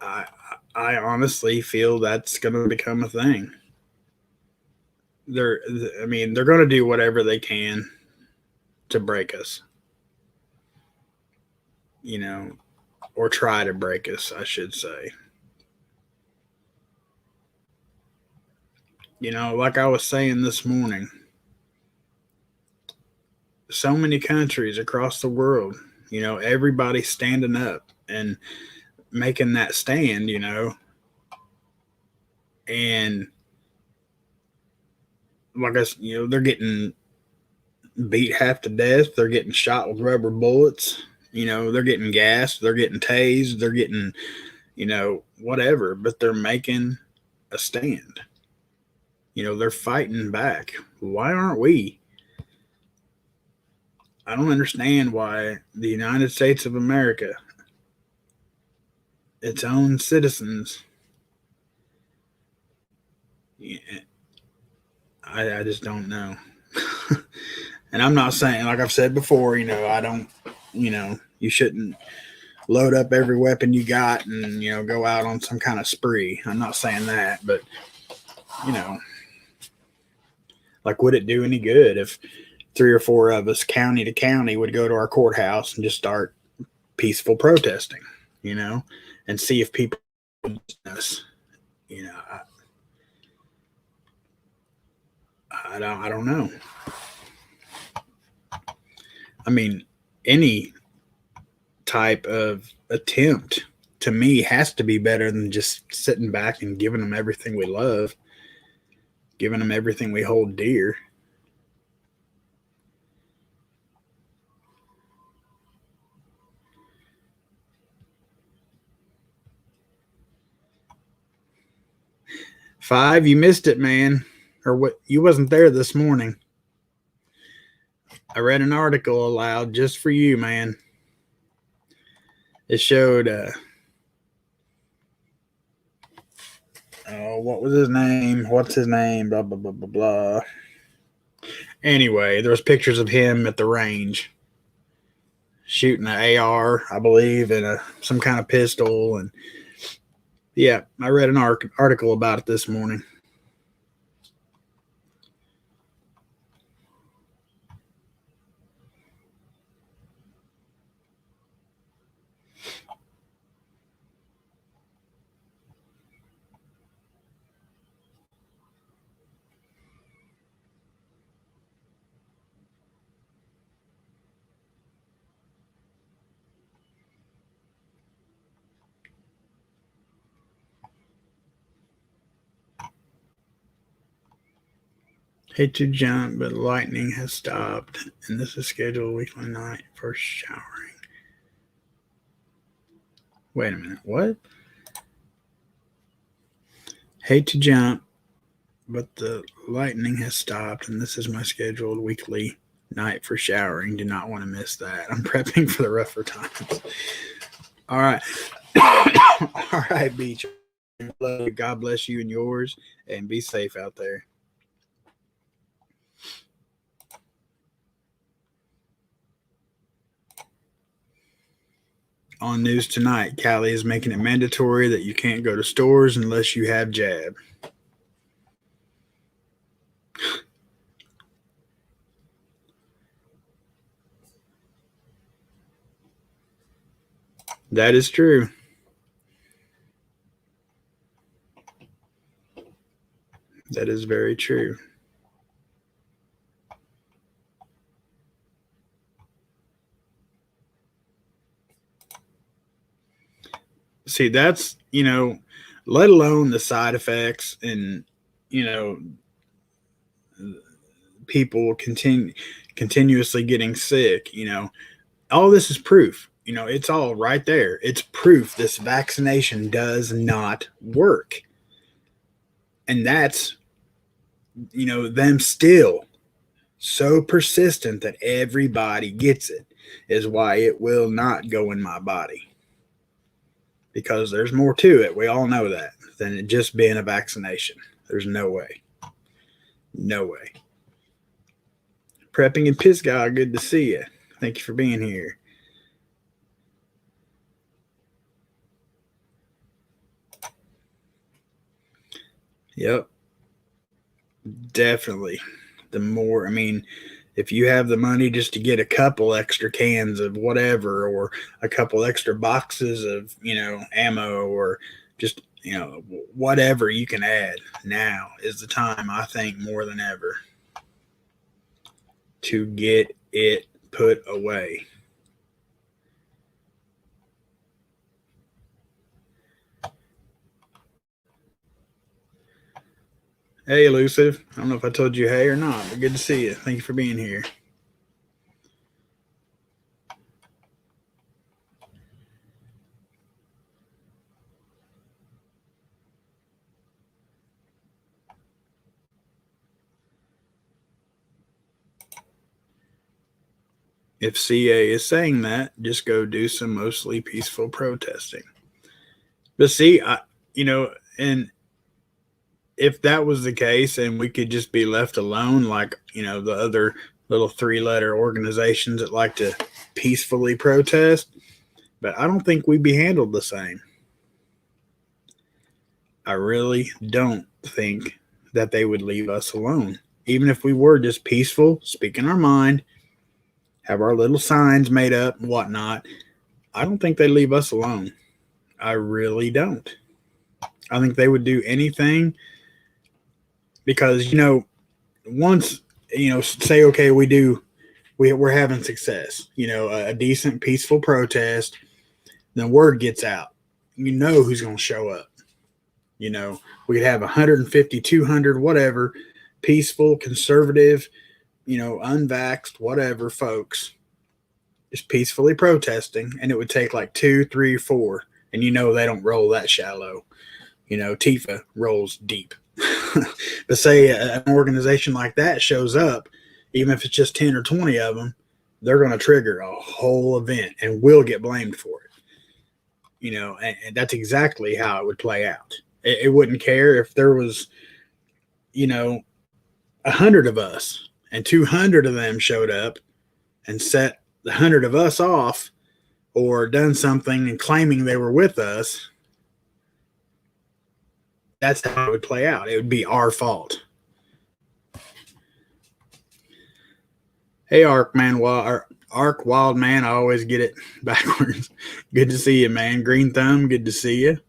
I honestly feel that's going to become a thing. They're going to do whatever they can to break us, or try to break us, I should say. Like I was saying this morning, so many countries across the world, everybody's standing up and making that stand, And like I said, they're getting beat half to death. They're getting shot with rubber bullets. They're getting gassed. They're getting tased. They're getting, whatever. But they're making a stand. They're fighting back. Why aren't we? I don't understand why the United States of America, its own citizens, I just don't know. And I'm not saying, like I've said before, I don't, you shouldn't load up every weapon you got and, go out on some kind of spree. I'm not saying that, but, like, would it do any good if 3 or 4 of us, county to county, would go to our courthouse and just start peaceful protesting, and see if people, us, I don't know. I mean, any type of attempt to me has to be better than just sitting back and giving them everything we love, giving them everything we hold dear. Five, you missed it, man. Or what? You wasn't there this morning. I read an article aloud just for you, man. It showed, what was his name? What's his name? Blah, blah, blah, blah, blah. Anyway, there was pictures of him at the range shooting an AR, I believe, and some kind of pistol. And yeah, I read an article about it this morning. Hate to jump, but lightning has stopped, and this is scheduled weekly night for showering. Wait a minute, what? Hate to jump, but the lightning has stopped, and this is my scheduled weekly night for showering. Do not want to miss that. I'm prepping for the rougher times. All right. All right, Beach. God bless you and yours, and be safe out there. On news tonight, Cali is making it mandatory that you can't go to stores unless you have jab. That is true. That is very true. See, that's, let alone the side effects and, people continuously getting sick, all this is proof. It's all right there. It's proof this vaccination does not work. And that's, them still so persistent that everybody gets it is why it will not go in my body. Because there's more to it. We all know that than it just being a vaccination. There's no way. No way. Prepping and Pisgah, good to see you. Thank you for being here. Yep. Definitely. The more, if you have the money just to get a couple extra cans of whatever, or a couple extra boxes of, ammo, or just, whatever you can add, now is the time, I think, more than ever, to get it put away. Hey, Elusive. I don't know if I told you hey or not, but good to see you. Thank you for being here. If CA is saying that, just go do some mostly peaceful protesting. But see, and if that was the case and we could just be left alone, like, the other little 3-letter organizations that like to peacefully protest, but I don't think we'd be handled the same. I really don't think that they would leave us alone. Even if we were just peaceful, speaking our mind, have our little signs made up and whatnot, I don't think they'd leave us alone. I really don't. I think they would do anything because, once, say, okay, we're having success, a decent, peaceful protest, then word gets out. You know who's going to show up. We could have 150, 200, whatever, peaceful, conservative, unvaxxed, whatever folks just peacefully protesting, and it would take like 2, 3, 4, and they don't roll that shallow. Tifa rolls deep. But say an organization like that shows up, even if it's just 10 or 20 of them, they're going to trigger a whole event and will get blamed for it. And that's exactly how it would play out. It wouldn't care if there was, 100 of us and 200 of them showed up and set the 100 of us off or done something and claiming they were with us. That's how it would play out. It would be our fault. Hey, Ark Wild Man. I always get it backwards. Good to see you, man. Green Thumb, good to see you.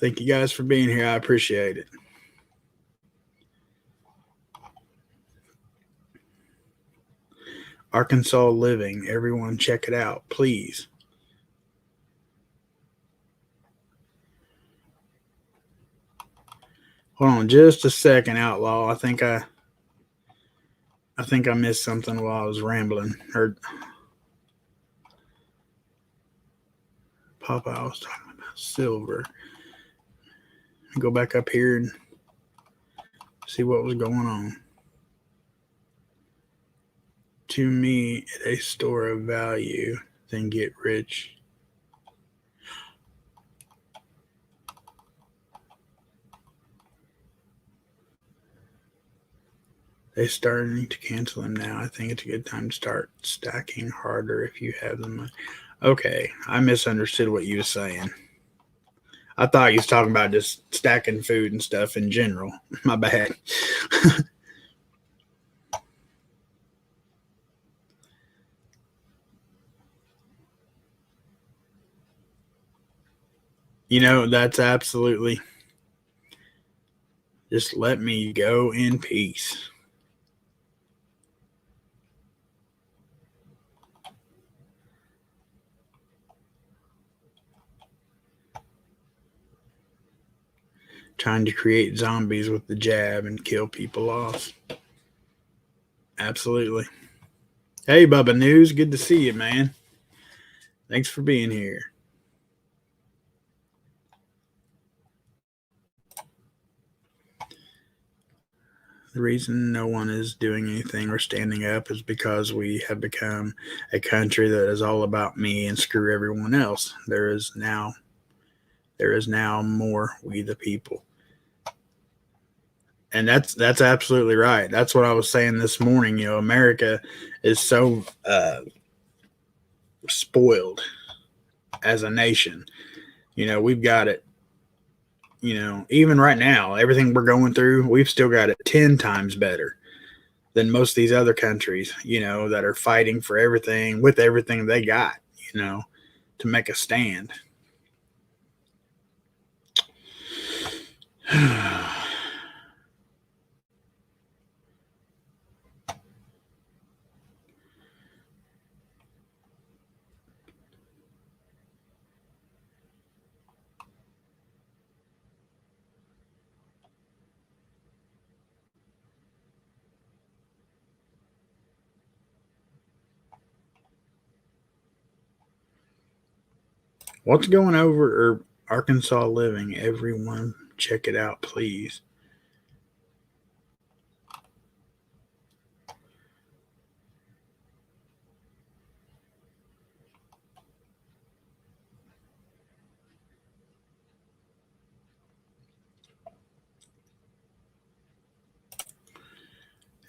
Thank you guys for being here. I appreciate it. Arkansas Living. Everyone check it out, please. Hold on just a second, Outlaw. I think I missed something while I was rambling. Or Papa, I was talking about silver. Go back up here and see what was going on. To me, a store of value, then get rich. They're starting to cancel them now. I think it's a good time to start stacking harder if you have the money. Okay, I misunderstood what you were saying. I thought you was talking about just stacking food and stuff in general. My bad. That's absolutely. Just let me go in peace. Trying to create zombies with the jab and kill people off. Absolutely. Hey, Bubba News. Good to see you, man. Thanks for being here. The reason no one is doing anything or standing up is because we have become a country that is all about me and screw everyone else. There is now more we the people. And that's absolutely right. That's what I was saying this morning. America is so spoiled as a nation. We've got it. Even right now, everything we're going through, we've still got it 10 times better than most of these other countries, that are fighting for everything with everything they got, to make a stand. What's going over Arkansas Living? Everyone, check it out, please.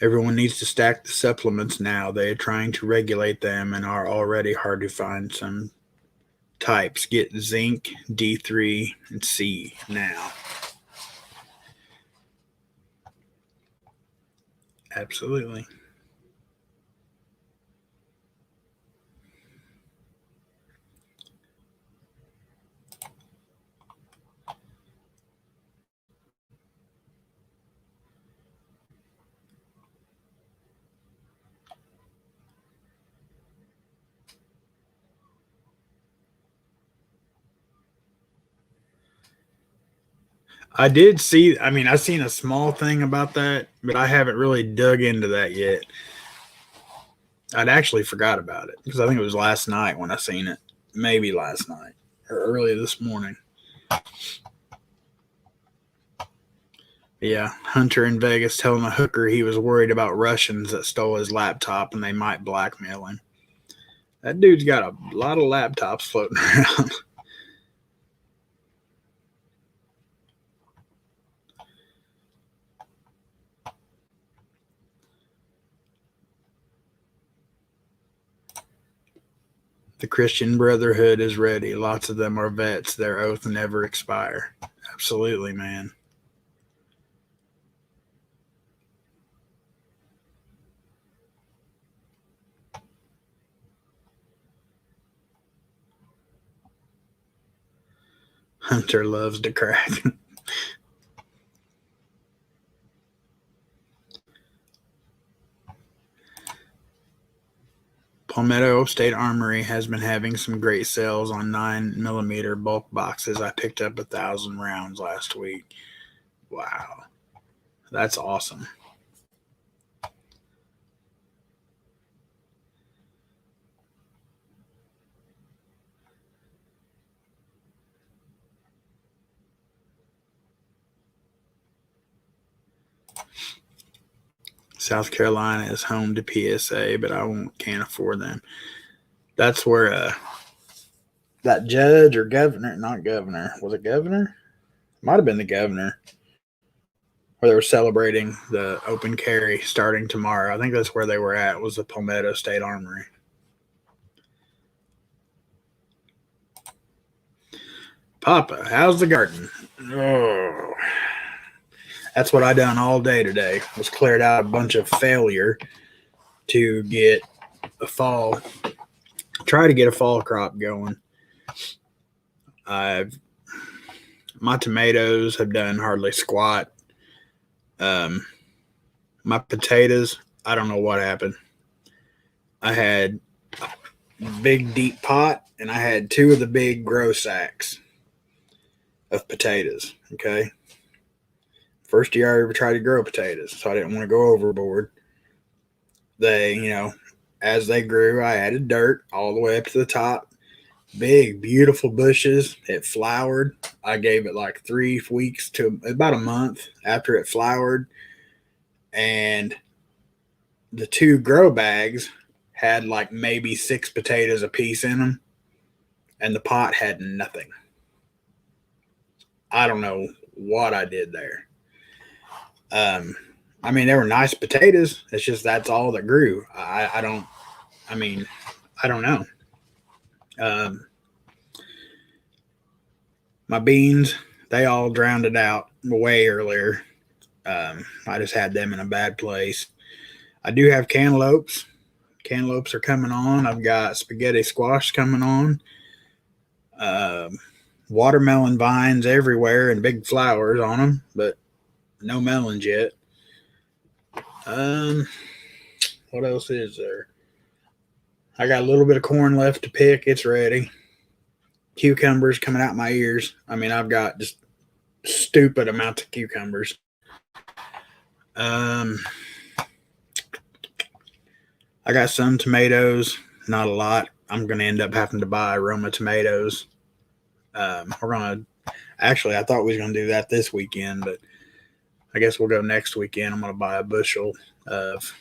Everyone needs to stack the supplements now. They are trying to regulate them and are already hard to find. Some types get zinc, D3, and C now. Absolutely. I did see, I seen a small thing about that, but I haven't really dug into that yet. I'd actually forgot about it because I think it was last night when I seen it. Maybe last night or early this morning. Yeah, Hunter in Vegas telling a hooker he was worried about Russians that stole his laptop and they might blackmail him. That dude's got a lot of laptops floating around. The Christian Brotherhood is ready. Lots of them are vets. Their oath never expire. Absolutely, man. Hunter loves to crack. Palmetto State Armory has been having some great sales on 9mm bulk boxes. I picked up 1,000 rounds last week. Wow. That's awesome. South Carolina is home to PSA, but can't afford them. That's where that judge or governor, not governor, was it governor? Might have been the governor, where they were celebrating the open carry starting tomorrow. I think that's where they were at, was the Palmetto State Armory. Papa, how's the garden? Oh, that's what I done all day today, was cleared out a bunch of failure to get try to get a fall crop going. My tomatoes have done hardly squat. My potatoes, I don't know what happened. I had a big deep pot and I had 2 of the big grow sacks of potatoes. Okay. First year I ever tried to grow potatoes, so I didn't want to go overboard. As they grew, I added dirt all the way up to the top. Big, beautiful bushes. It flowered. I gave it like 3 weeks to about a month after it flowered. And the 2 grow bags had like maybe 6 potatoes a piece in them. And the pot had nothing. I don't know what I did there. They were nice potatoes. It's just that's all that grew. I don't know. My beans, they all drowned it out way earlier. I just had them in a bad place. I do have cantaloupes. Cantaloupes are coming on. I've got spaghetti squash coming on. Watermelon vines everywhere and big flowers on them, but no melons yet. What else is there? I got a little bit of corn left to pick. It's ready. Cucumbers coming out my ears. I've got just stupid amounts of cucumbers. I got some tomatoes, not a lot. I'm going to end up having to buy Roma tomatoes. We're going to, actually, I thought we was going to do that this weekend, but I guess we'll go next weekend. I'm going to buy a bushel of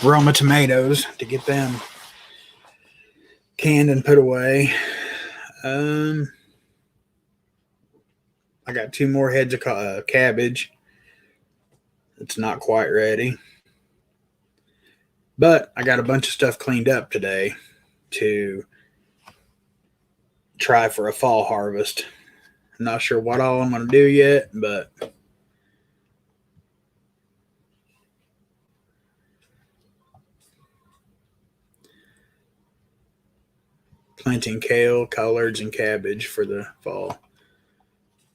Roma tomatoes to get them canned and put away. I got 2 more heads of cabbage. It's not quite ready. But I got a bunch of stuff cleaned up today to try for a fall harvest. I'm not sure what all I'm going to do yet, but planting kale, collards, and cabbage for the fall.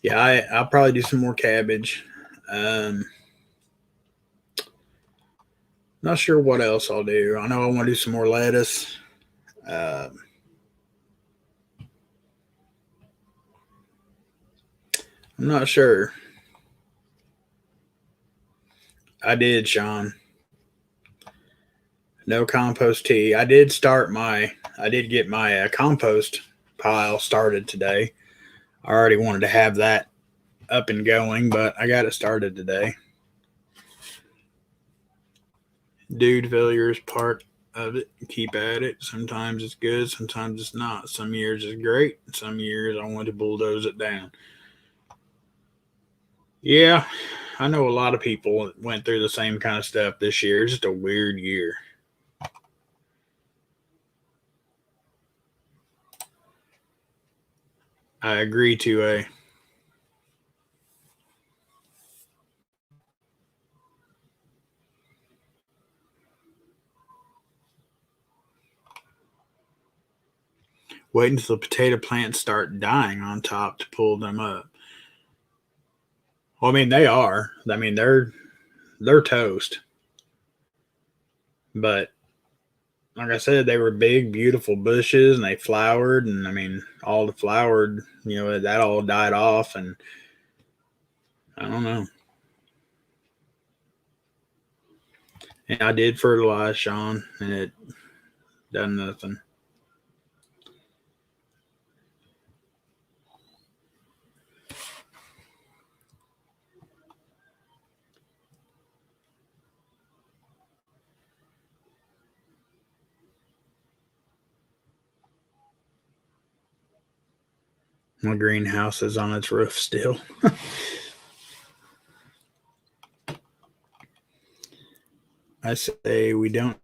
Yeah, I'll probably do some more cabbage. Not sure what else I'll do. I know I want to do some more lettuce. I'm not sure. I did, Sean. No compost tea. I did get my compost pile started today. I already wanted to have that up and going, but I got it started today. Dude failure is part of it. Keep at it. Sometimes it's good, sometimes it's not. Some years it's great, some years I want to bulldoze it down. Yeah, I know a lot of people went through the same kind of stuff this year. It's just a weird year. I agree to a wait until the potato plants start dying on top to pull them up. Well, I mean, they are. I mean, they're toast. But like I said, they were big, beautiful bushes, and they flowered. And I mean, all the flowered, that all died off. And I don't know. And I did fertilize, Sean, and it done nothing. My greenhouse is on its roof still. I say we don't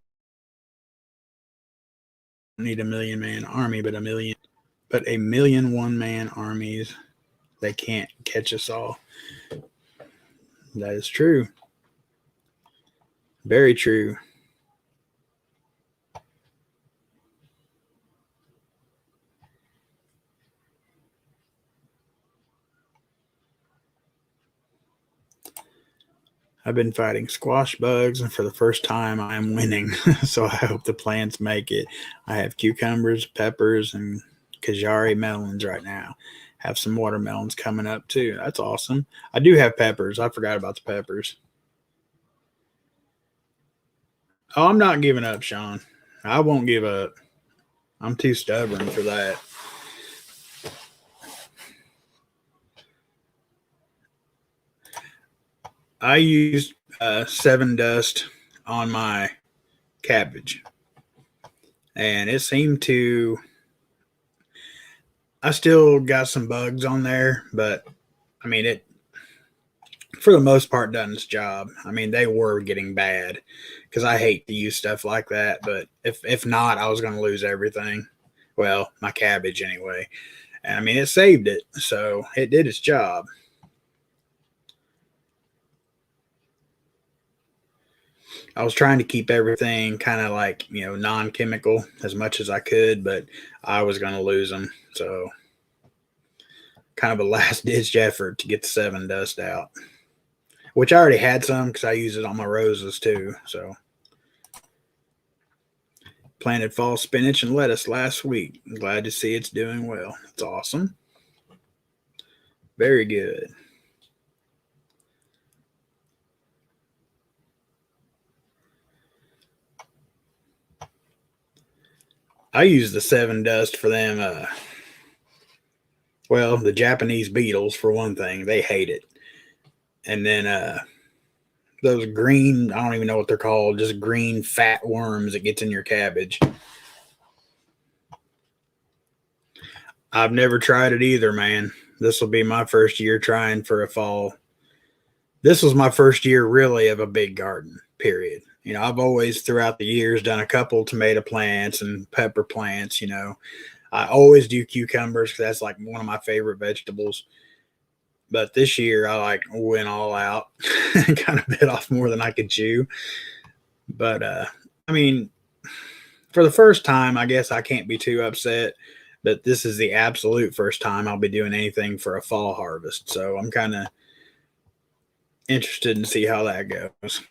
need a 1,000,000-man army, but a million one-man armies. They can't catch us all. That is true. Very true. I've been fighting squash bugs, and for the first time, I am winning. So I hope the plants make it. I have cucumbers, peppers, and Kajari melons right now. Have some watermelons coming up too. That's awesome. I do have peppers. I forgot about the peppers. Oh, I'm not giving up, Sean. I won't give up. I'm too stubborn for that. I used 7 dust on my cabbage, and it seemed to. I still got some bugs on there, but I mean, it for the most part done its job. I mean, they were getting bad because I hate to use stuff like that, but if not, I was going to lose everything. Well, my cabbage anyway. And I mean, it saved it, so it did its job. I was trying to keep everything kind of like, non-chemical as much as I could, but I was going to lose them. So kind of a last ditch effort to get the 7 dust out, which I already had some because I use it on my roses too. So planted fall spinach and lettuce last week. I'm glad to see it's doing well. It's awesome. Very good. I use the 7 dust for them Well, the Japanese beetles, for one thing, they hate it. And then those green, I don't even know what they're called, just green fat worms that gets in your cabbage. I've never tried it either, man. This will be my first year trying for a fall. This was my first year really of a big garden, period. You know, I've always throughout the years done a couple tomato plants and pepper plants, you know. I always do cucumbers because that's like one of my favorite vegetables. But this year I like went all out and kind of bit off more than I could chew. But I mean, for the first time, I guess I can't be too upset that this is the absolute first time I'll be doing anything for a fall harvest. So I'm kind of interested in see how that goes.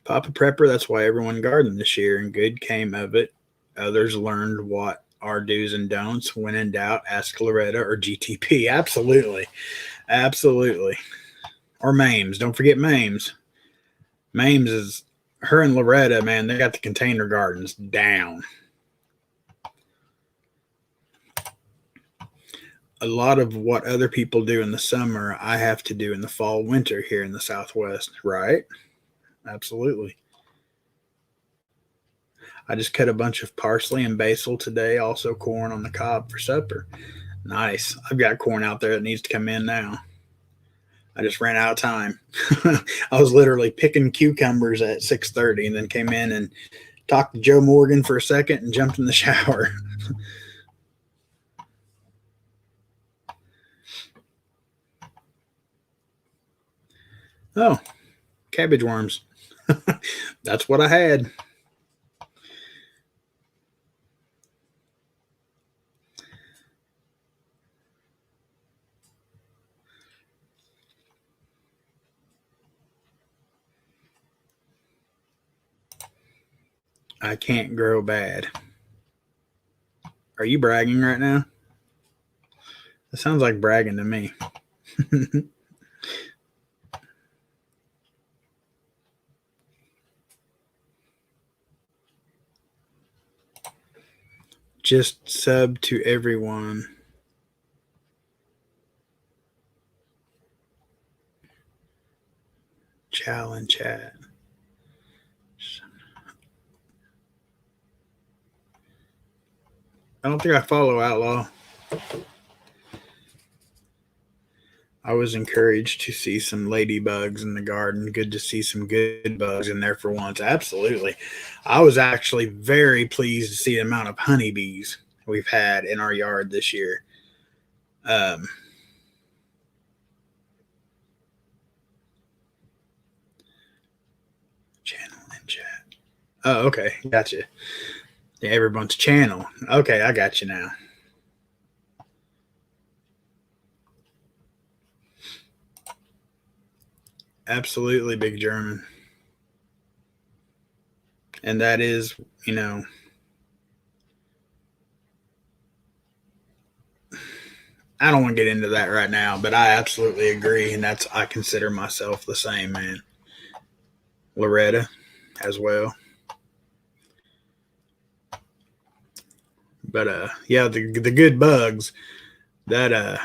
Papa Prepper, that's why everyone gardened this year, and good came of it. Others learned what our do's and don'ts. When in doubt, ask Loretta or GTP. Absolutely. Absolutely. Or Mames. Don't forget Mames. Mames is her and Loretta, man, they got the container gardens down. A lot of what other people do in the summer, I have to do in the fall, winter here in the Southwest, right? Absolutely. I just cut a bunch of parsley and basil today, also corn on the cob for supper. Nice. I've got corn out there that needs to come in now. I just ran out of time. I was literally picking cucumbers at 6:30 and then came in and talked to Joe Morgan for a second and jumped in the shower. Oh, cabbage worms. That's what I had. I can't grow bad. Are you bragging right now? It sounds like bragging to me. Just sub to everyone. Chow and chat. I don't think I follow Outlaw. I was encouraged to see some ladybugs in the garden. Good to see some good bugs in there for once. Absolutely. I was actually very pleased to see the amount of honeybees we've had in our yard this year. Channel and chat. Oh, okay. Gotcha. Yeah, everyone's channel. Okay, I got you now. Absolutely, Big German. And that is, you know, I don't want to get into that right now, but I absolutely agree. And I consider myself the same, man. Loretta as well. But yeah, the good bugs that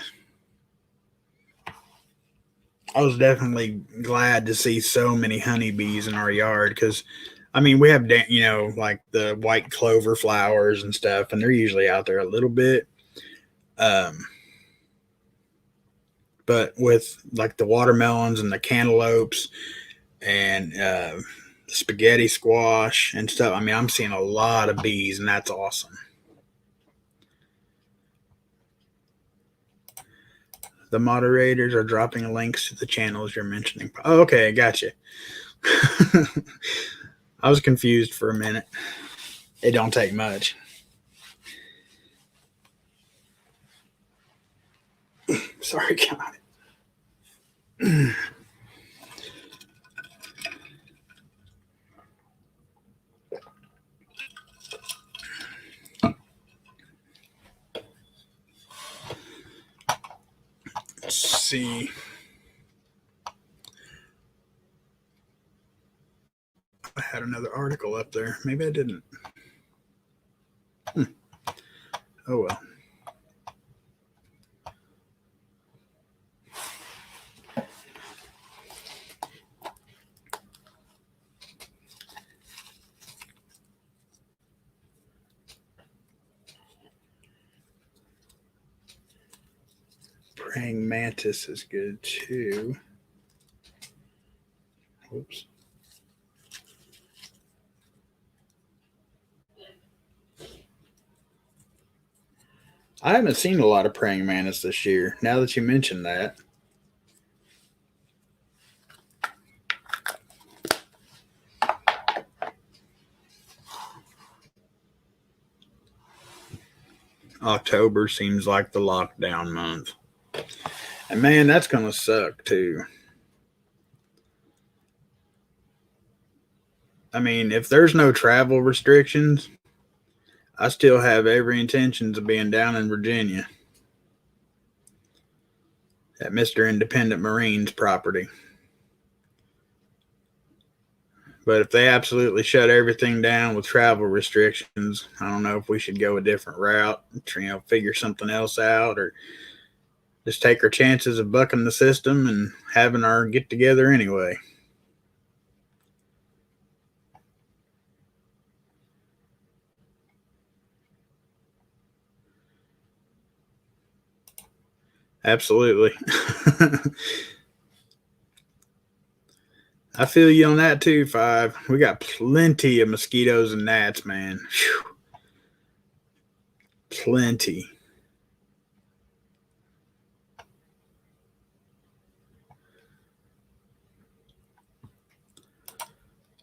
I was definitely glad to see so many honeybees in our yard because, I mean, we have, you know, like the white clover flowers and stuff, and they're usually out there a little bit. But with like the watermelons and the cantaloupes and spaghetti squash and stuff, I mean, I'm seeing a lot of bees, and that's awesome. The moderators are dropping links to the channels you're mentioning. Oh, okay, gotcha. I was confused for a minute. It don't take much. Sorry, God. Let's see. I had another article up there. Maybe I didn't. Oh well. Praying mantis is good too. Whoops. I haven't seen a lot of praying mantis this year, now that you mention that. October seems like the lockdown month. And man, that's going to suck too. I mean, if there's no travel restrictions, I still have every intentions of being down in Virginia at Mr. Independent Marine's property. But if they absolutely shut everything down with travel restrictions, I don't know if we should go a different route, figure something else out, or just take our chances of bucking the system and having our get together anyway. Absolutely. I feel you on that too, Five. We got plenty of mosquitoes and gnats, man. Whew. Plenty.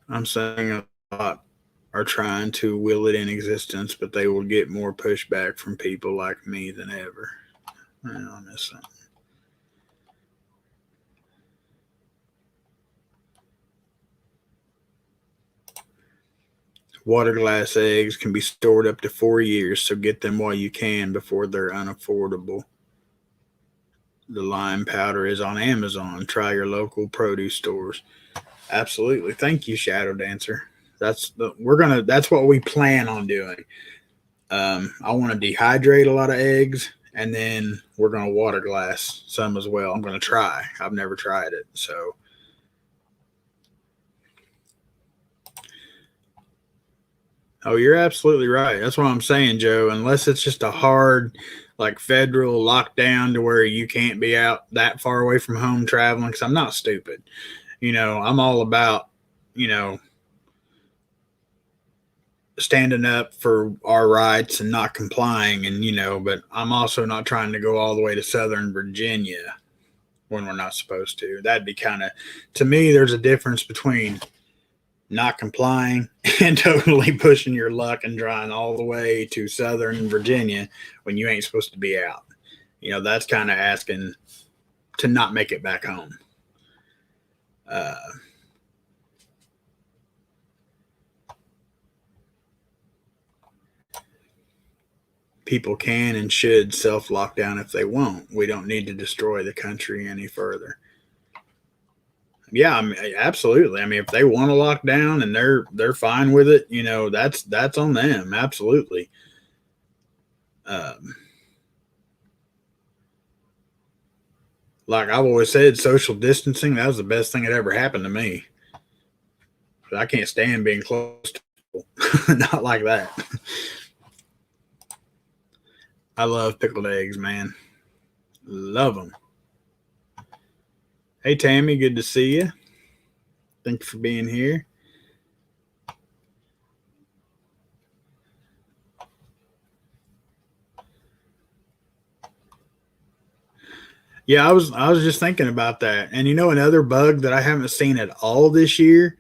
I'm saying a lot are trying to will it in existence, but they will get more pushback from people like me than ever. I miss something. Water glass eggs can be stored up to 4 years, so get them while you can before they're unaffordable. The lime powder is on Amazon. Try your local produce stores. Absolutely. Thank you, Shadow Dancer. That's what we plan on doing. I want to dehydrate a lot of eggs, and then we're going to water glass some as well. I'm going to try. I've never tried it, so. Oh, you're absolutely right. That's what I'm saying, Joe. Unless it's just a hard, like federal lockdown to where you can't be out that far away from home traveling, because I'm not stupid. I'm all about, standing up for our rights and not complying. And, but I'm also not trying to go all the way to Southern Virginia when we're not supposed to. That'd be to me, there's a difference between not complying and totally pushing your luck and trying all the way to Southern Virginia when you ain't supposed to be out. That's kind of asking to not make it back home. People can and should self-lockdown if they want. We don't need to destroy the country any further. Yeah, I mean, absolutely. I mean, if they want to lock down and they're fine with it, that's on them. Absolutely. Like I've always said, social distancing, that was the best thing that ever happened to me. I can't stand being close to people. Not like that. I love pickled eggs, man. Love them. Hey, Tammy, good to see you. Thank you for being here. Yeah, I was just thinking about that. And another bug that I haven't seen at all this year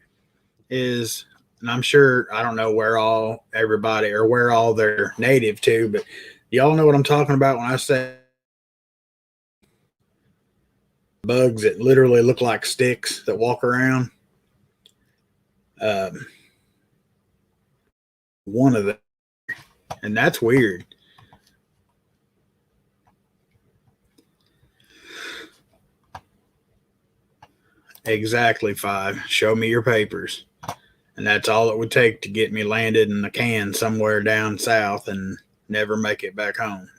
is, and I'm sure I don't know where all they're native to, but y'all know what I'm talking about when I say bugs that literally look like sticks that walk around. One of them, and that's weird. Exactly, Five. Show me your papers. And that's all it would take to get me landed in a can somewhere down south and never make it back home.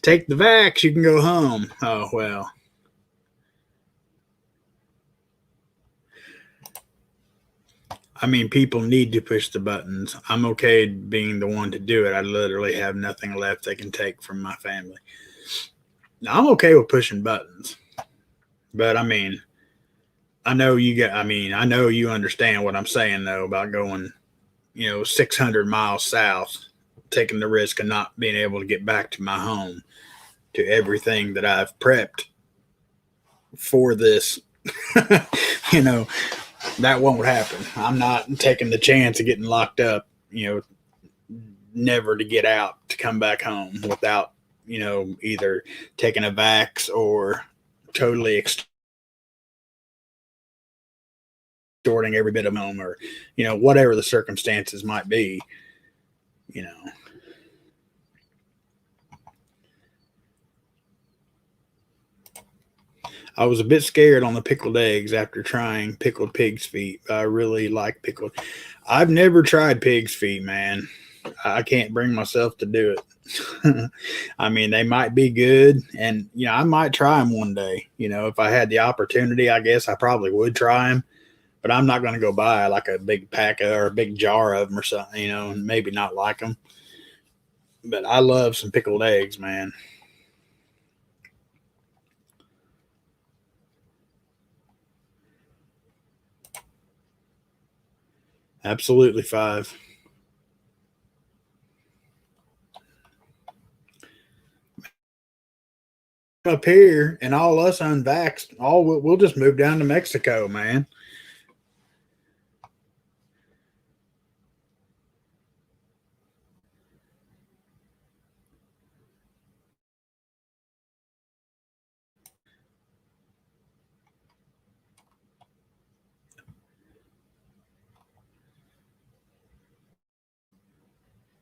Take the vax, you can go home. Oh, well. I mean, people need to push the buttons. I'm okay being the one to do it. I literally have nothing left they can take from my family. Now, I'm okay with pushing buttons, but I mean, I know you understand what I'm saying though about going, 600 miles south, taking the risk of not being able to get back to my home, to everything that I've prepped for this. you know, that won't happen. I'm not taking the chance of getting locked up, never to get out to come back home without, either taking a vax or totally extorting every bit of home, or, whatever the circumstances might be, I was a bit scared on the pickled eggs after trying pickled pig's feet. I really like pickled. I've never tried pig's feet, man. I can't bring myself to do it. I mean, they might be good, and I might try them one day. If I had the opportunity, I guess I probably would try them. But I'm not going to go buy like a big pack or a big jar of them or something, and maybe not like them. But I love some pickled eggs, man. Absolutely 5. Up here and all us unvaxxed, we'll just move down to Mexico, man.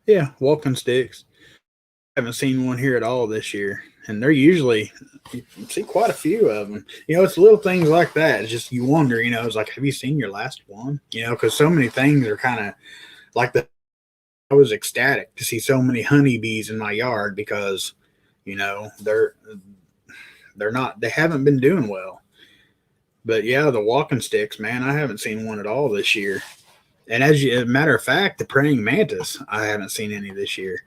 Yeah, walking sticks. I haven't seen one here at all this year, and they're usually, you see quite a few of them. It's little things like that. It's just you wonder, it's like, have you seen your last one? Because so many things are kind of like the. I was ecstatic to see so many honeybees in my yard because, they haven't been doing well. But yeah, the walking sticks, man, I haven't seen one at all this year. And as a matter of fact, the praying mantis, I haven't seen any this year.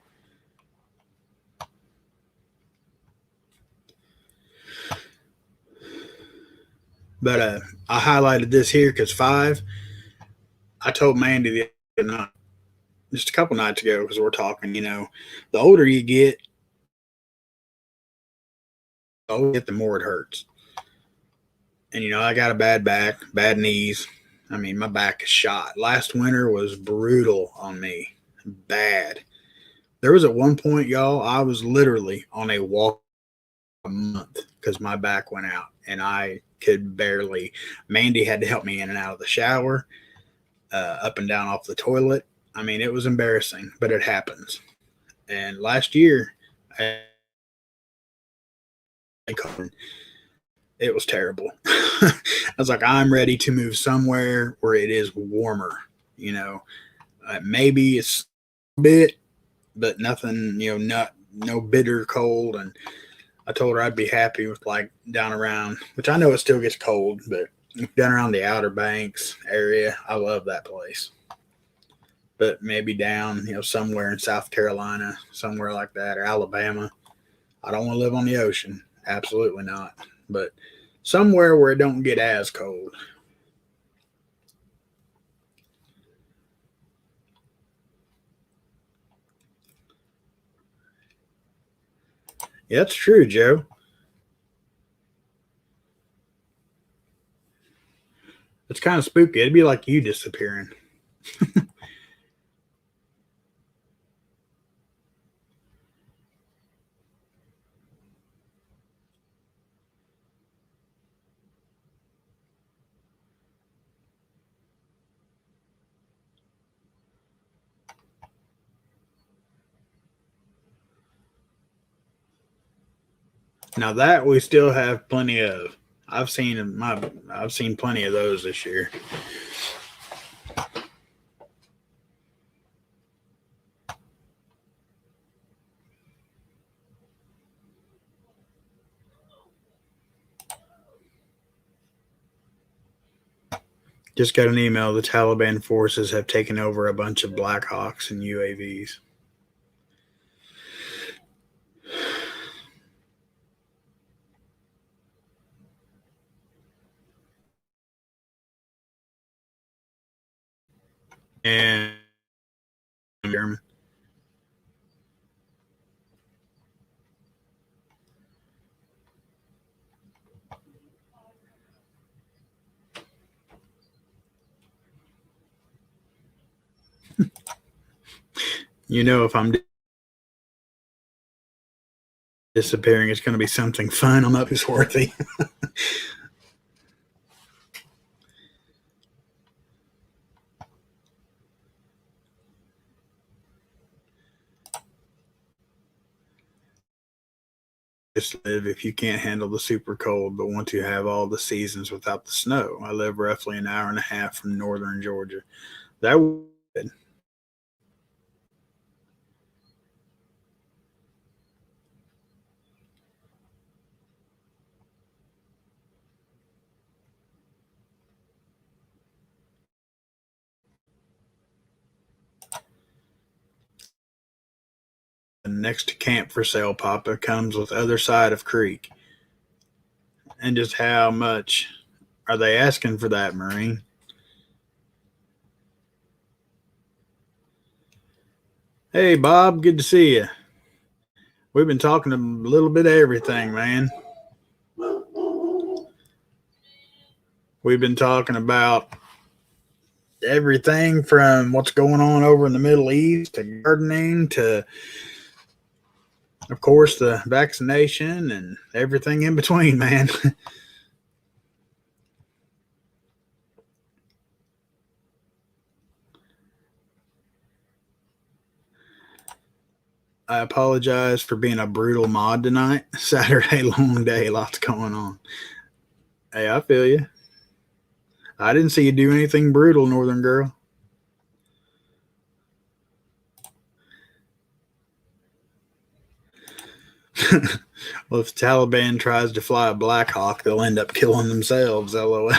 But I highlighted this here because 5. I told Mandy the other night, just a couple nights ago, because we're talking. The older you get, the more it hurts. And I got a bad back, bad knees. I mean, my back is shot. Last winter was brutal on me, bad. There was at one point, y'all, I was literally on a walk a month because my back went out and I could barely. Mandy had to help me in and out of the shower, up and down off the toilet. I mean, it was embarrassing, but it happens. And last year, it was terrible. I was like, I'm ready to move somewhere where it is warmer. Maybe it's a bit, but nothing. No bitter cold. And I told her I'd be happy with like down around, which I know it still gets cold, but down around the Outer Banks area, I love that place. But maybe down, somewhere in South Carolina, somewhere like that, or Alabama. I don't want to live on the ocean. Absolutely not. But somewhere where it don't get as cold. Yeah, that's true, Joe. It's kind of spooky. It'd be like you disappearing. Now that we still have plenty of. I've seen plenty of those this year. Just got an email. The Taliban forces have taken over a bunch of Black Hawks and UAVs. And German. You know, if I'm disappearing, it's going to be something fun. I'm up is worthy. Just live if you can't handle the super cold but want to have all the seasons without the snow. I live roughly an hour and a half from northern Georgia. That would. Next to camp for sale, Papa, comes with other side of creek. And just how much are they asking for that, Marine? Hey, Bob, good to see you. We've been talking a little bit of everything, man. We've been talking about everything from what's going on over in the Middle East to gardening to, of course, the vaccination and everything in between, man. I apologize for being a brutal mod tonight. Saturday, long day, lots going on. Hey, I feel you. I didn't see you do anything brutal, Northern Girl. Well, if the Taliban tries to fly a Black Hawk, they'll end up killing themselves, LOL.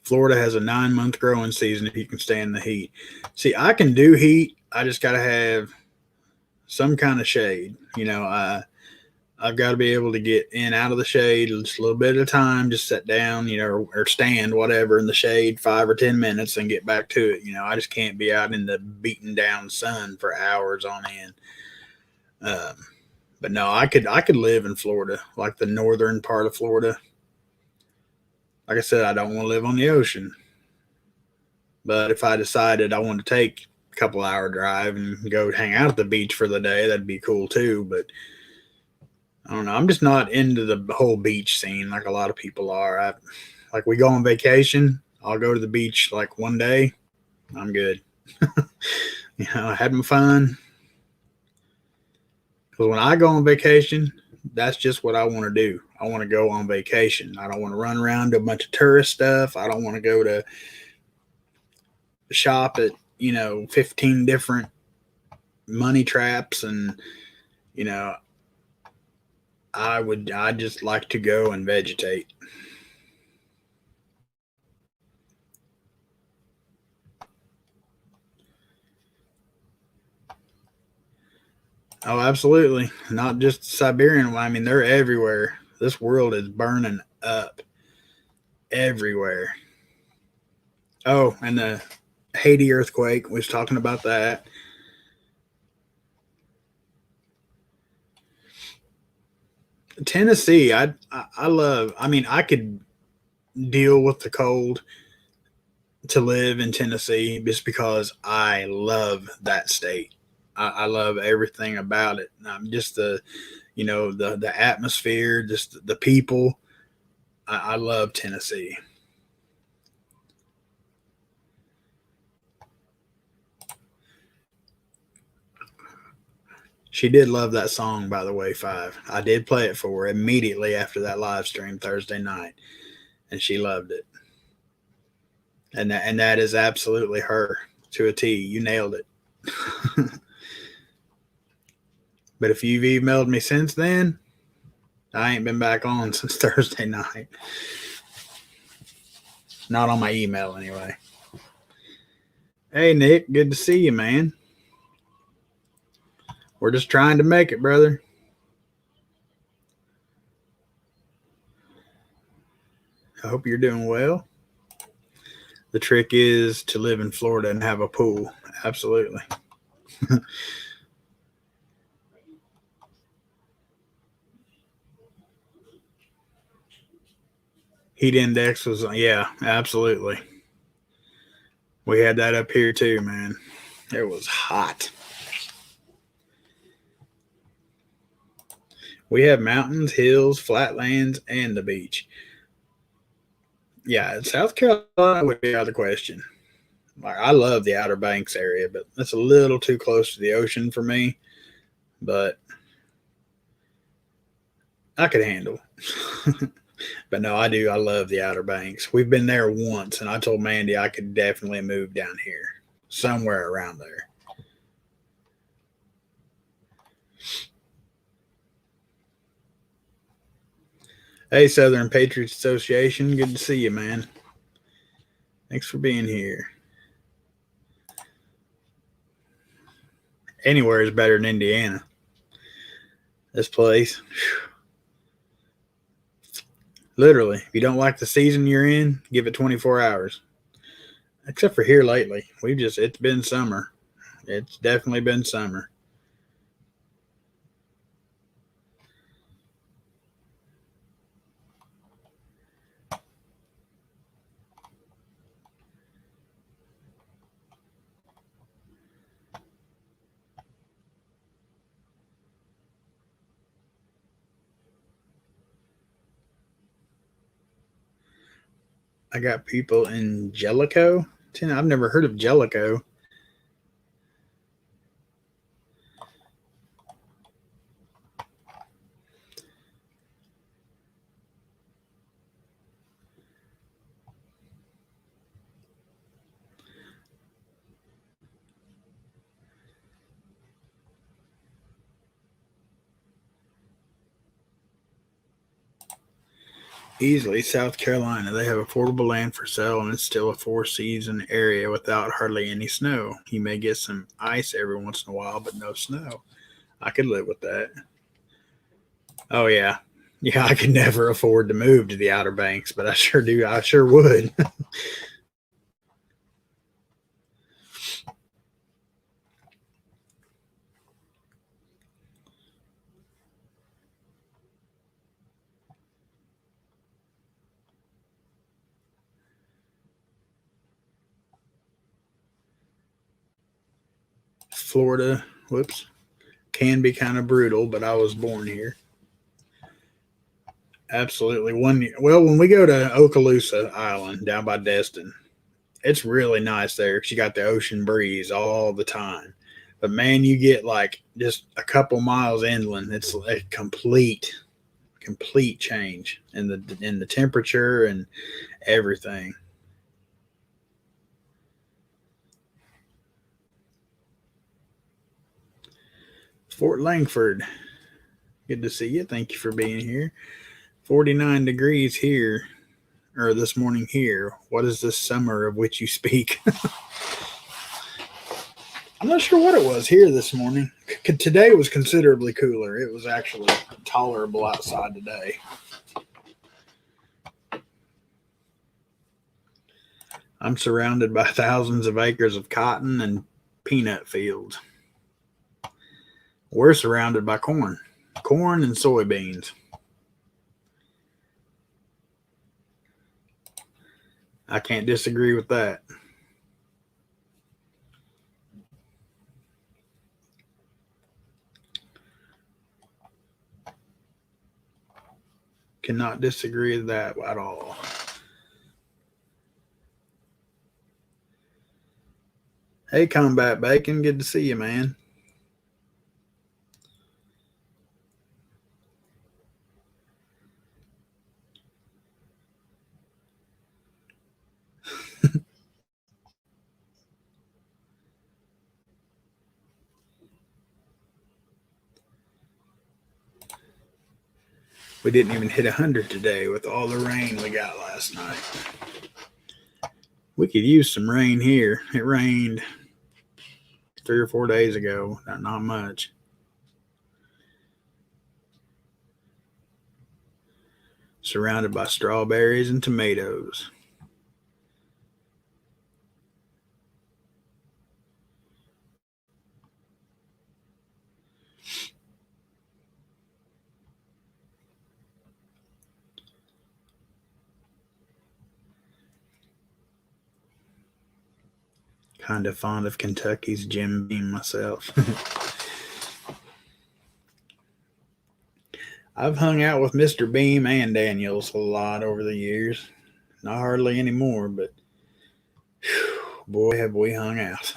Florida has a 9-month growing season if you can stand the heat. See, I can do heat. I just got to have some kind of shade. You know, I've got to be able to get in out of the shade just a little bit at a time, just sit down, you know, or stand, whatever, in the shade 5 or 10 minutes and get back to it. You know, I just can't be out in the beaten down sun for hours on end. But no, I could live in Florida, like the northern part of Florida. Like I said, I don't want to live on the ocean. But if I decided I wanted to take a couple hour drive and go hang out at the beach for the day, that'd be cool too. But I don't know. I'm just not into the whole beach scene like a lot of people are. Like we go on vacation, I'll go to the beach like one day. I'm good. You know, having fun. Because when I go on vacation, that's just what I want to do. I want to go on vacation. I don't want to run around to a bunch of tourist stuff. I don't want to go to shop at, 15 different money traps. And, I just like to go and vegetate. Oh, absolutely. Not just Siberian. I mean, they're everywhere. This world is burning up everywhere. Oh, and the Haiti earthquake. We was talking about that. Tennessee, I love. I mean, I could deal with the cold to live in Tennessee just because I love that state. I love everything about it. Just the atmosphere, just the people. I love Tennessee. She did love that song, by the way, Five. I did play it for her immediately after that live stream Thursday night, and she loved it. And that is absolutely her to a T. You nailed it. But if you've emailed me since then, I ain't been back on since Thursday night. Not on my email, anyway. Hey, Nick, good to see you, man. We're just trying to make it, brother. I hope you're doing well. The trick is to live in Florida and have a pool. Absolutely. Heat index was, yeah, absolutely. We had that up here too, man. It was hot. We have mountains, hills, flatlands, and the beach. Yeah, South Carolina would be out of the question. Like, I love the Outer Banks area, but that's a little too close to the ocean for me. But I could handle. But no, I do. I love the Outer Banks. We've been there once, and I told Mandy I could definitely move down here, somewhere around there. Hey, Southern Patriots Association. Good to see you, man. Thanks for being here. Anywhere is better than Indiana. This place. Whew. Literally, if you don't like the season you're in, give it 24 hours. Except for here lately. It's been summer. It's definitely been summer. I got people in Jellicoe. I've never heard of Jellicoe. Easily, South Carolina. They have affordable land for sale, and it's still a four-season area without hardly any snow. You may get some ice every once in a while, but no snow. I could live with that. Oh, yeah. Yeah, I could never afford to move to the Outer Banks, but I sure do. I sure would. Florida, can be kind of brutal, but I was born here. Absolutely. When we go to Okaloosa Island down by Destin, it's really nice there because you got the ocean breeze all the time. But man, you get like just a couple miles inland, it's a complete change in the temperature and everything. Fort Langford, good to see you. Thank you for being here. 49 degrees here, or this morning here. What is this summer of which you speak? I'm not sure what it was here this morning. Today was considerably cooler. It was actually tolerable outside today. I'm surrounded by thousands of acres of cotton and peanut fields. We're surrounded by corn and soybeans. I can't disagree with that. Cannot disagree with that at all. Hey, Combat Bacon, good to see you, man. We didn't even hit 100 today with all the rain we got last night. We could use some rain here. It rained 3 or 4 days ago. Not much. surrounded by strawberries and tomatoes. Kind of fond of Kentucky's Jim Beam myself. I've hung out with Mr. Beam and Daniels a lot over the years. Not hardly anymore, but whew, boy, have we hung out.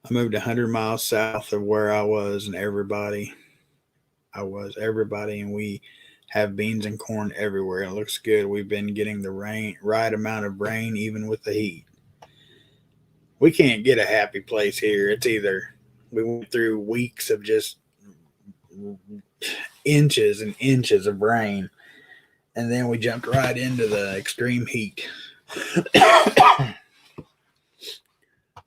I moved 100 miles south of where I was, and everybody, and we have beans and corn everywhere. It looks good. We've been getting the right amount of rain, even with the heat. We can't get a happy place here. It's either we went through weeks of just inches and inches of rain, and then we jumped right into the extreme heat.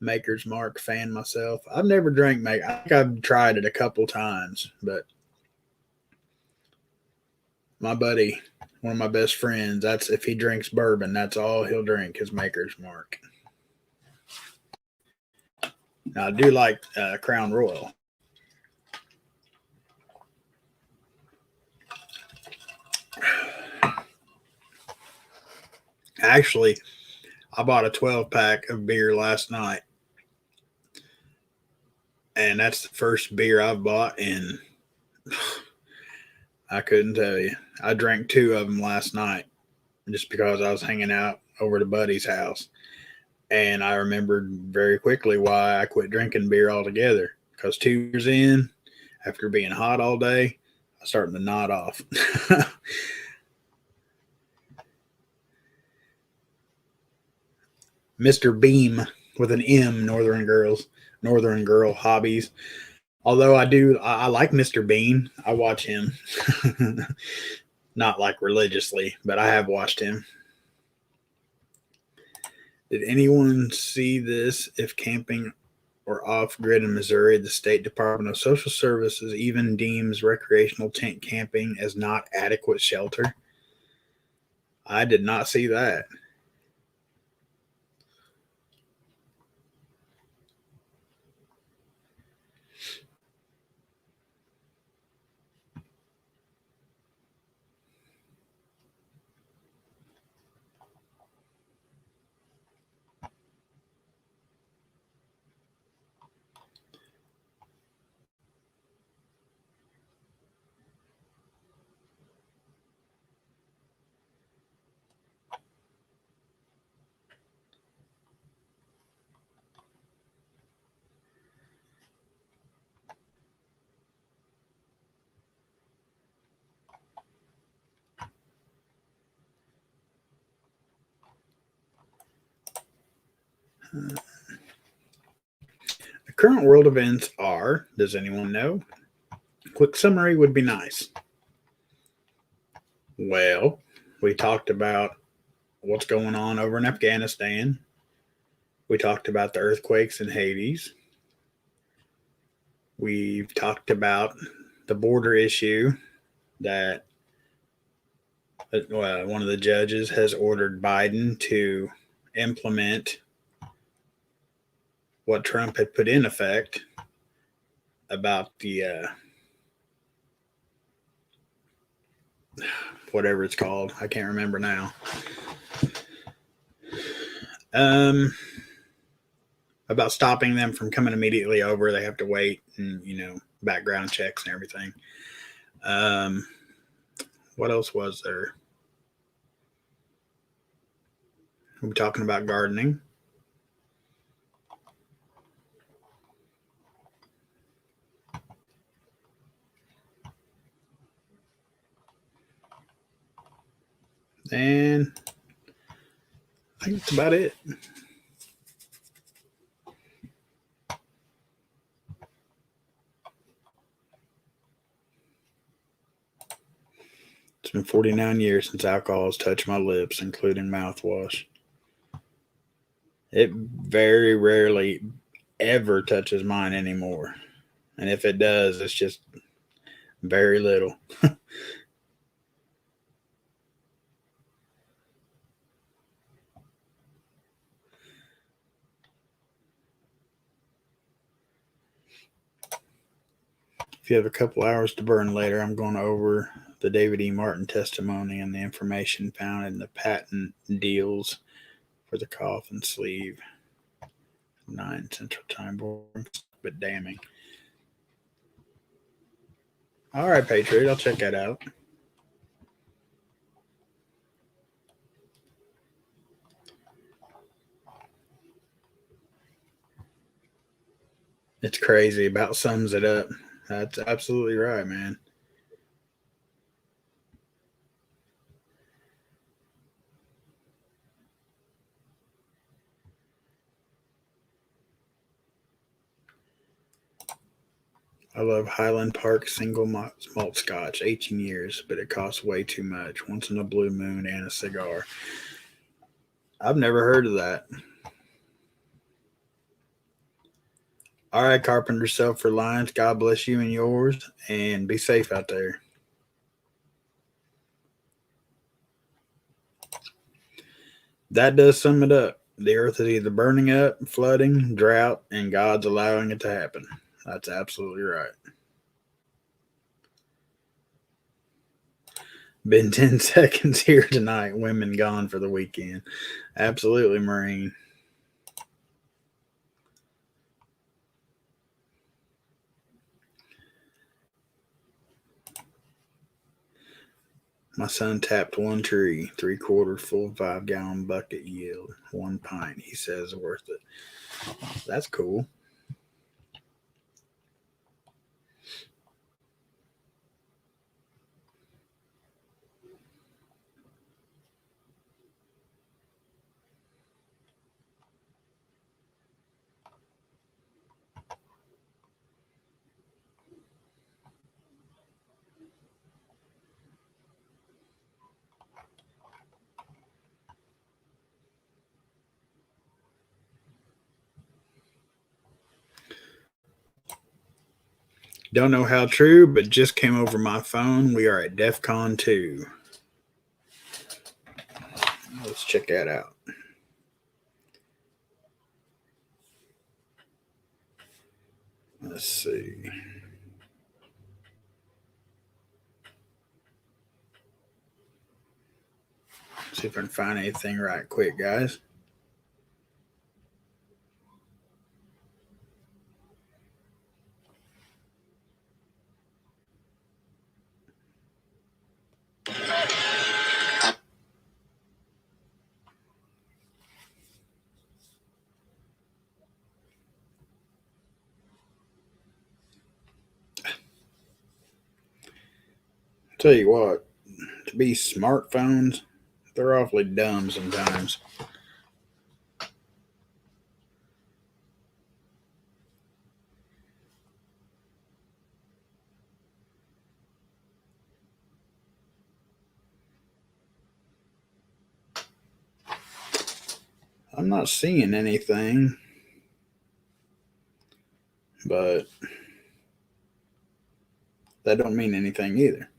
Maker's Mark fan myself. I've never drank Maker. I think I've tried it a couple times, but my buddy, one of my best friends, that's if he drinks bourbon, that's all he'll drink is Maker's Mark. Now, I do like Crown Royal. Actually, I bought a 12-pack of beer last night. And that's the first beer I've bought, and I couldn't tell you. I drank 2 of them last night just because I was hanging out over at a buddy's house. And I remembered very quickly why I quit drinking beer altogether. Because 2 years in, after being hot all day, I was starting to nod off. Mr. Beam with an M, Northern Girl Hobbies. Although I like Mr. Bean. I watch him. Not like religiously, but I have watched him. Did anyone see this? If camping or off-grid in Missouri, the State Department of Social Services even deems recreational tent camping as not adequate shelter. I did not see that. The current world events are, does anyone know? A quick summary would be nice. Well, we talked about what's going on over in Afghanistan. We talked about the earthquakes in Haiti. We've talked about the border issue that one of the judges has ordered Biden to implement what Trump had put in effect about the whatever it's called. I can't remember now. About stopping them from coming immediately over. They have to wait and, background checks and everything. What else was there? We're talking about gardening. And I think that's about it. It's It's been 49 years since alcohol has touched my lips, including mouthwash. It very rarely ever touches mine anymore. And if it does, it's just very little. If you have a couple hours to burn later, I'm going over the David E. Martin testimony and the information found in the patent deals for the coffin sleeve. 9 Central Time, boring, but damning. All right, Patriot, I'll check that out. It's crazy. About sums it up. That's absolutely right, man. I love Highland Park single malt scotch, 18 years, but it costs way too much. Once in a blue moon and a cigar. I've never heard of that. All right, Carpenter Self Reliance. God bless you and yours, and be safe out there. That does sum it up. The earth is either burning up, flooding, drought, and God's allowing it to happen. That's absolutely right. Been 10 seconds here tonight. Women gone for the weekend. Absolutely, Marine. My son tapped one tree, 3/4 full 5-gallon bucket yield, 1 pint. He says worth it. That's cool. Don't know how true, but just came over my phone. We are at DEF CON 2. Let's check that out. Let's see. See if I can find anything right quick, guys. Tell you what, to be smartphones, they're awfully dumb sometimes. I'm not seeing anything, but that don't mean anything either.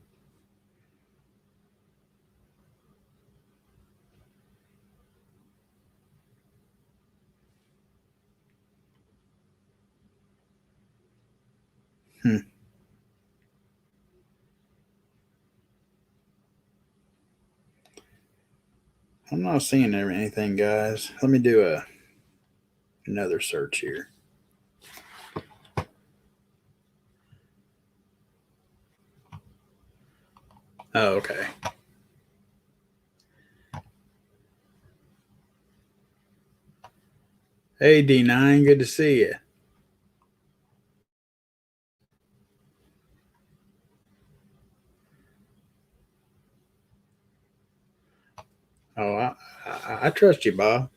I'm not seeing anything, guys. Let me do another search here. Oh, okay. Hey, D9, good to see you. Oh, I trust you, Bob.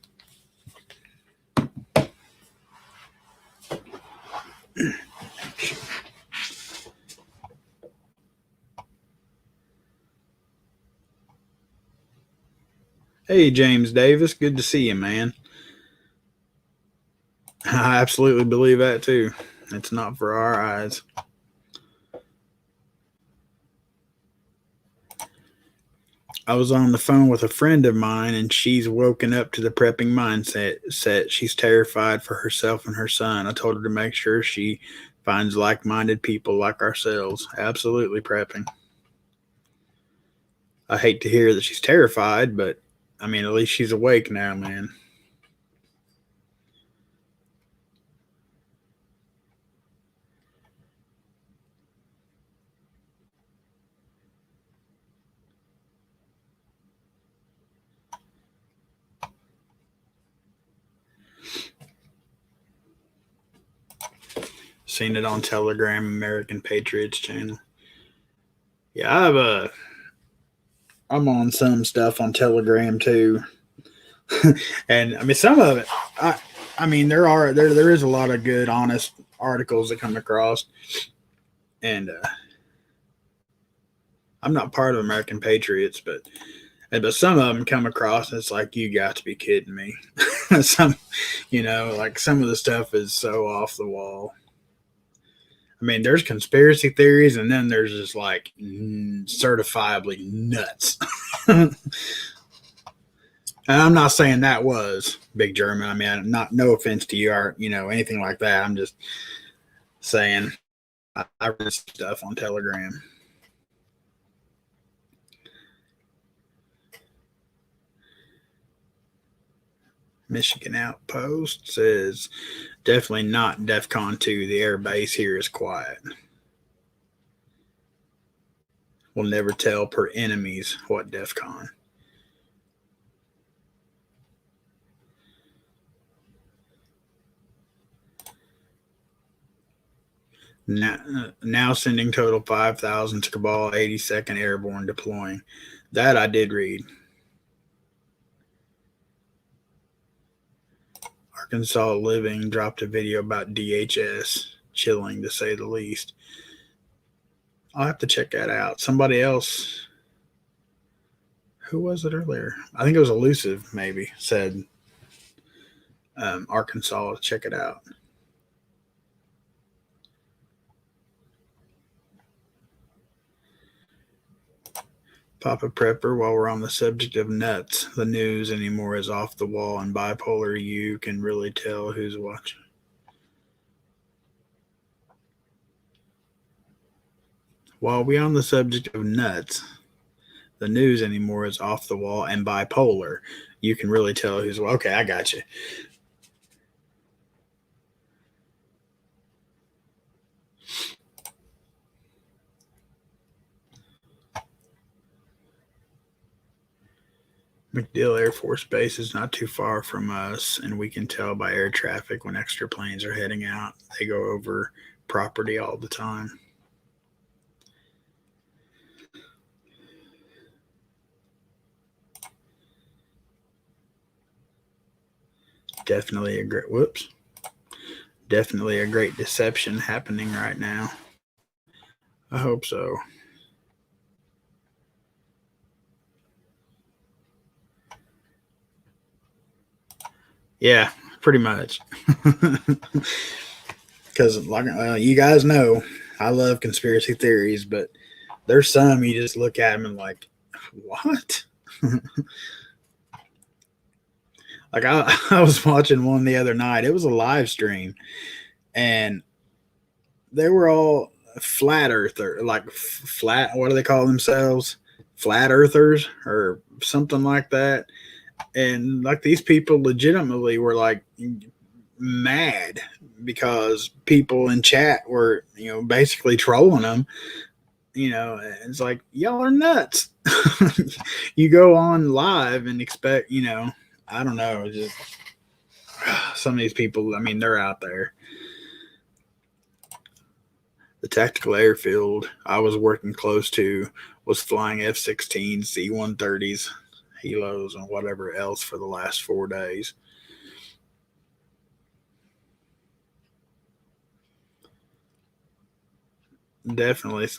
Hey, James Davis. Good to see you, man. I absolutely believe that too. It's not for our eyes. I was on the phone with a friend of mine, and she's woken up to the prepping mindset. She's terrified for herself and her son. I told her to make sure she finds like-minded people like ourselves. Absolutely prepping. I hate to hear that she's terrified, but I mean, at least she's awake now, man. Seen it on Telegram, American Patriots channel. Yeah, I'm on some stuff on Telegram too, and I mean some of it. I mean there is a lot of good, honest articles that come across, and I'm not part of American Patriots, but some of them come across, and it's like, you got to be kidding me. Some, like some of the stuff is so off the wall. I mean, there's conspiracy theories, and then there's just like certifiably nuts. And I'm not saying that was Big German. I mean, no offense to you or anything like that. I'm just saying I read stuff on Telegram. Michigan Outpost says definitely not DEFCON 2. The air base here is quiet. We'll never tell per enemies what DEFCON. Now sending total 5,000 to Cabal, 82nd Airborne deploying. That I did read. Arkansas Living dropped a video about DHS. Chilling, to say the least. I'll have to check that out. Somebody else, who was it earlier? I think it was Elusive, maybe, said Arkansas, check it out. Papa Prepper, while we're on the subject of nuts, the news anymore is off the wall, and bipolar you can really tell who's watching. While we're on the subject of nuts, the news anymore is off the wall, and bipolar you can really tell who's okay. I got you. MacDill Air Force Base is not too far from us, and we can tell by air traffic when extra planes are heading out. They go over property all the time. Definitely a great deception happening right now. I hope so. Yeah, pretty much. Because like you guys know, I love conspiracy theories, but there's some you just look at them and like, what? Like I was watching one the other night. It was a live stream, and they were all flat earther, like flat. What do they call themselves? Flat earthers or something like that. And like these people legitimately were like mad because people in chat were basically trolling them. It's like, y'all are nuts. You go on live and expect I don't know, just some of these people, I mean, they're out there. The tactical airfield I was working close to was flying F-16s, C-130s, helos, and whatever else for the last 4 days. Definitely.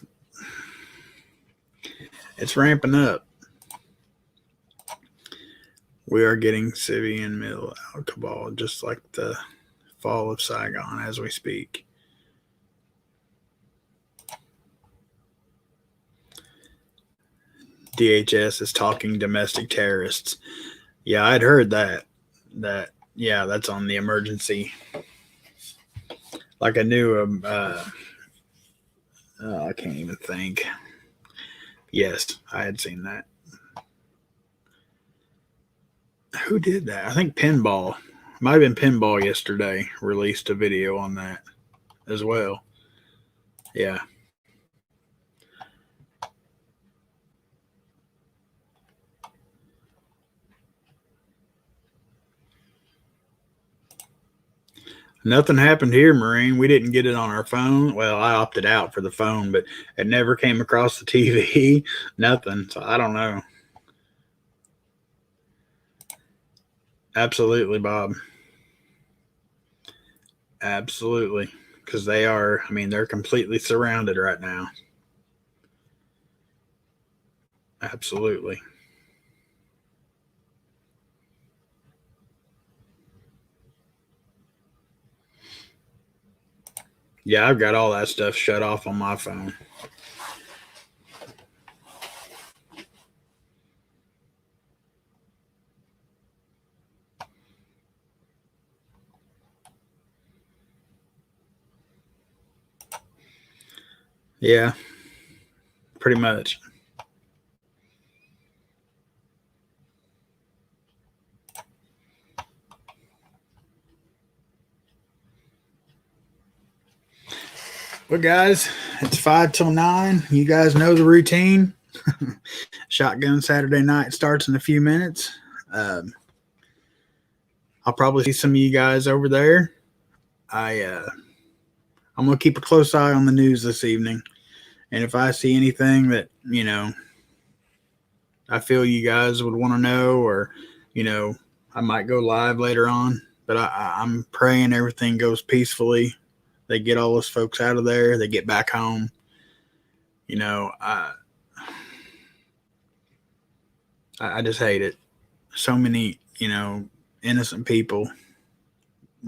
It's ramping up. We are getting civilian middle out cabal, just like the fall of Saigon as we speak. DHS is talking domestic terrorists. Yeah, I'd heard that. Yeah, that's on the emergency. Like I knew, I can't even think. Yes, I had seen that. Who did that? I think Pinball. Might have been Pinball yesterday released a video on that as well. Yeah. Nothing happened here, Marine. We didn't get it on our phone. Well, I opted out for the phone, but it never came across the TV. Nothing. So I don't know. Absolutely, Bob. Absolutely. Because they're completely surrounded right now. Absolutely. Yeah, I've got all that stuff shut off on my phone. Yeah, pretty much. Well, guys, it's 5 till 9. You guys know the routine. Shotgun Saturday night starts in a few minutes. I'll probably see some of you guys over there. I'm gonna keep a close eye on the news this evening, and if I see anything that I feel you guys would want to know, or I might go live later on. But I'm praying everything goes peacefully. They get all those folks out of there. They get back home. I just hate it. So many, innocent people,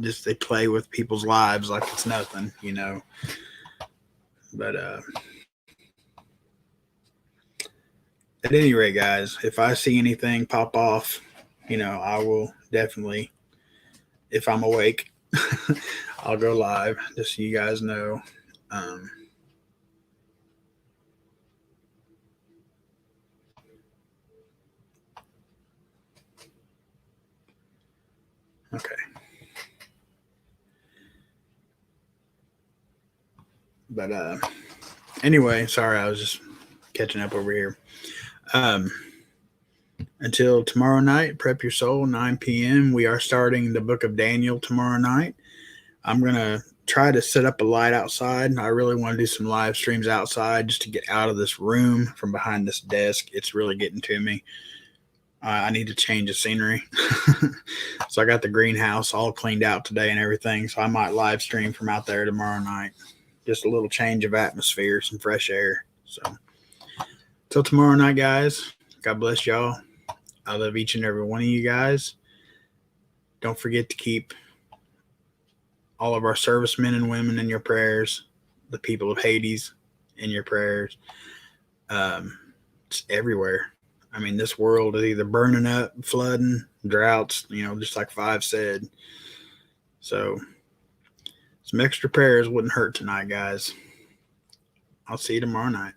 just they play with people's lives like it's nothing, But at any rate, guys, if I see anything pop off, I will definitely, if I'm awake, I'll go live just so you guys know. Okay. But anyway, sorry, I was just catching up over here. Until tomorrow night, prep your soul, 9 p.m. We are starting the book of Daniel tomorrow night. I'm going to try to set up a light outside. I really want to do some live streams outside just to get out of this room from behind this desk. It's really getting to me. I need to change the scenery. So I got the greenhouse all cleaned out today and everything. So I might live stream from out there tomorrow night. Just a little change of atmosphere, some fresh air. So till tomorrow night, guys. God bless y'all. I love each and every one of you guys. Don't forget to keep all of our servicemen and women in your prayers, the people of Haiti in your prayers. It's everywhere. This world is either burning up, flooding, droughts, just like Five said. So some extra prayers wouldn't hurt tonight, guys. I'll see you tomorrow night.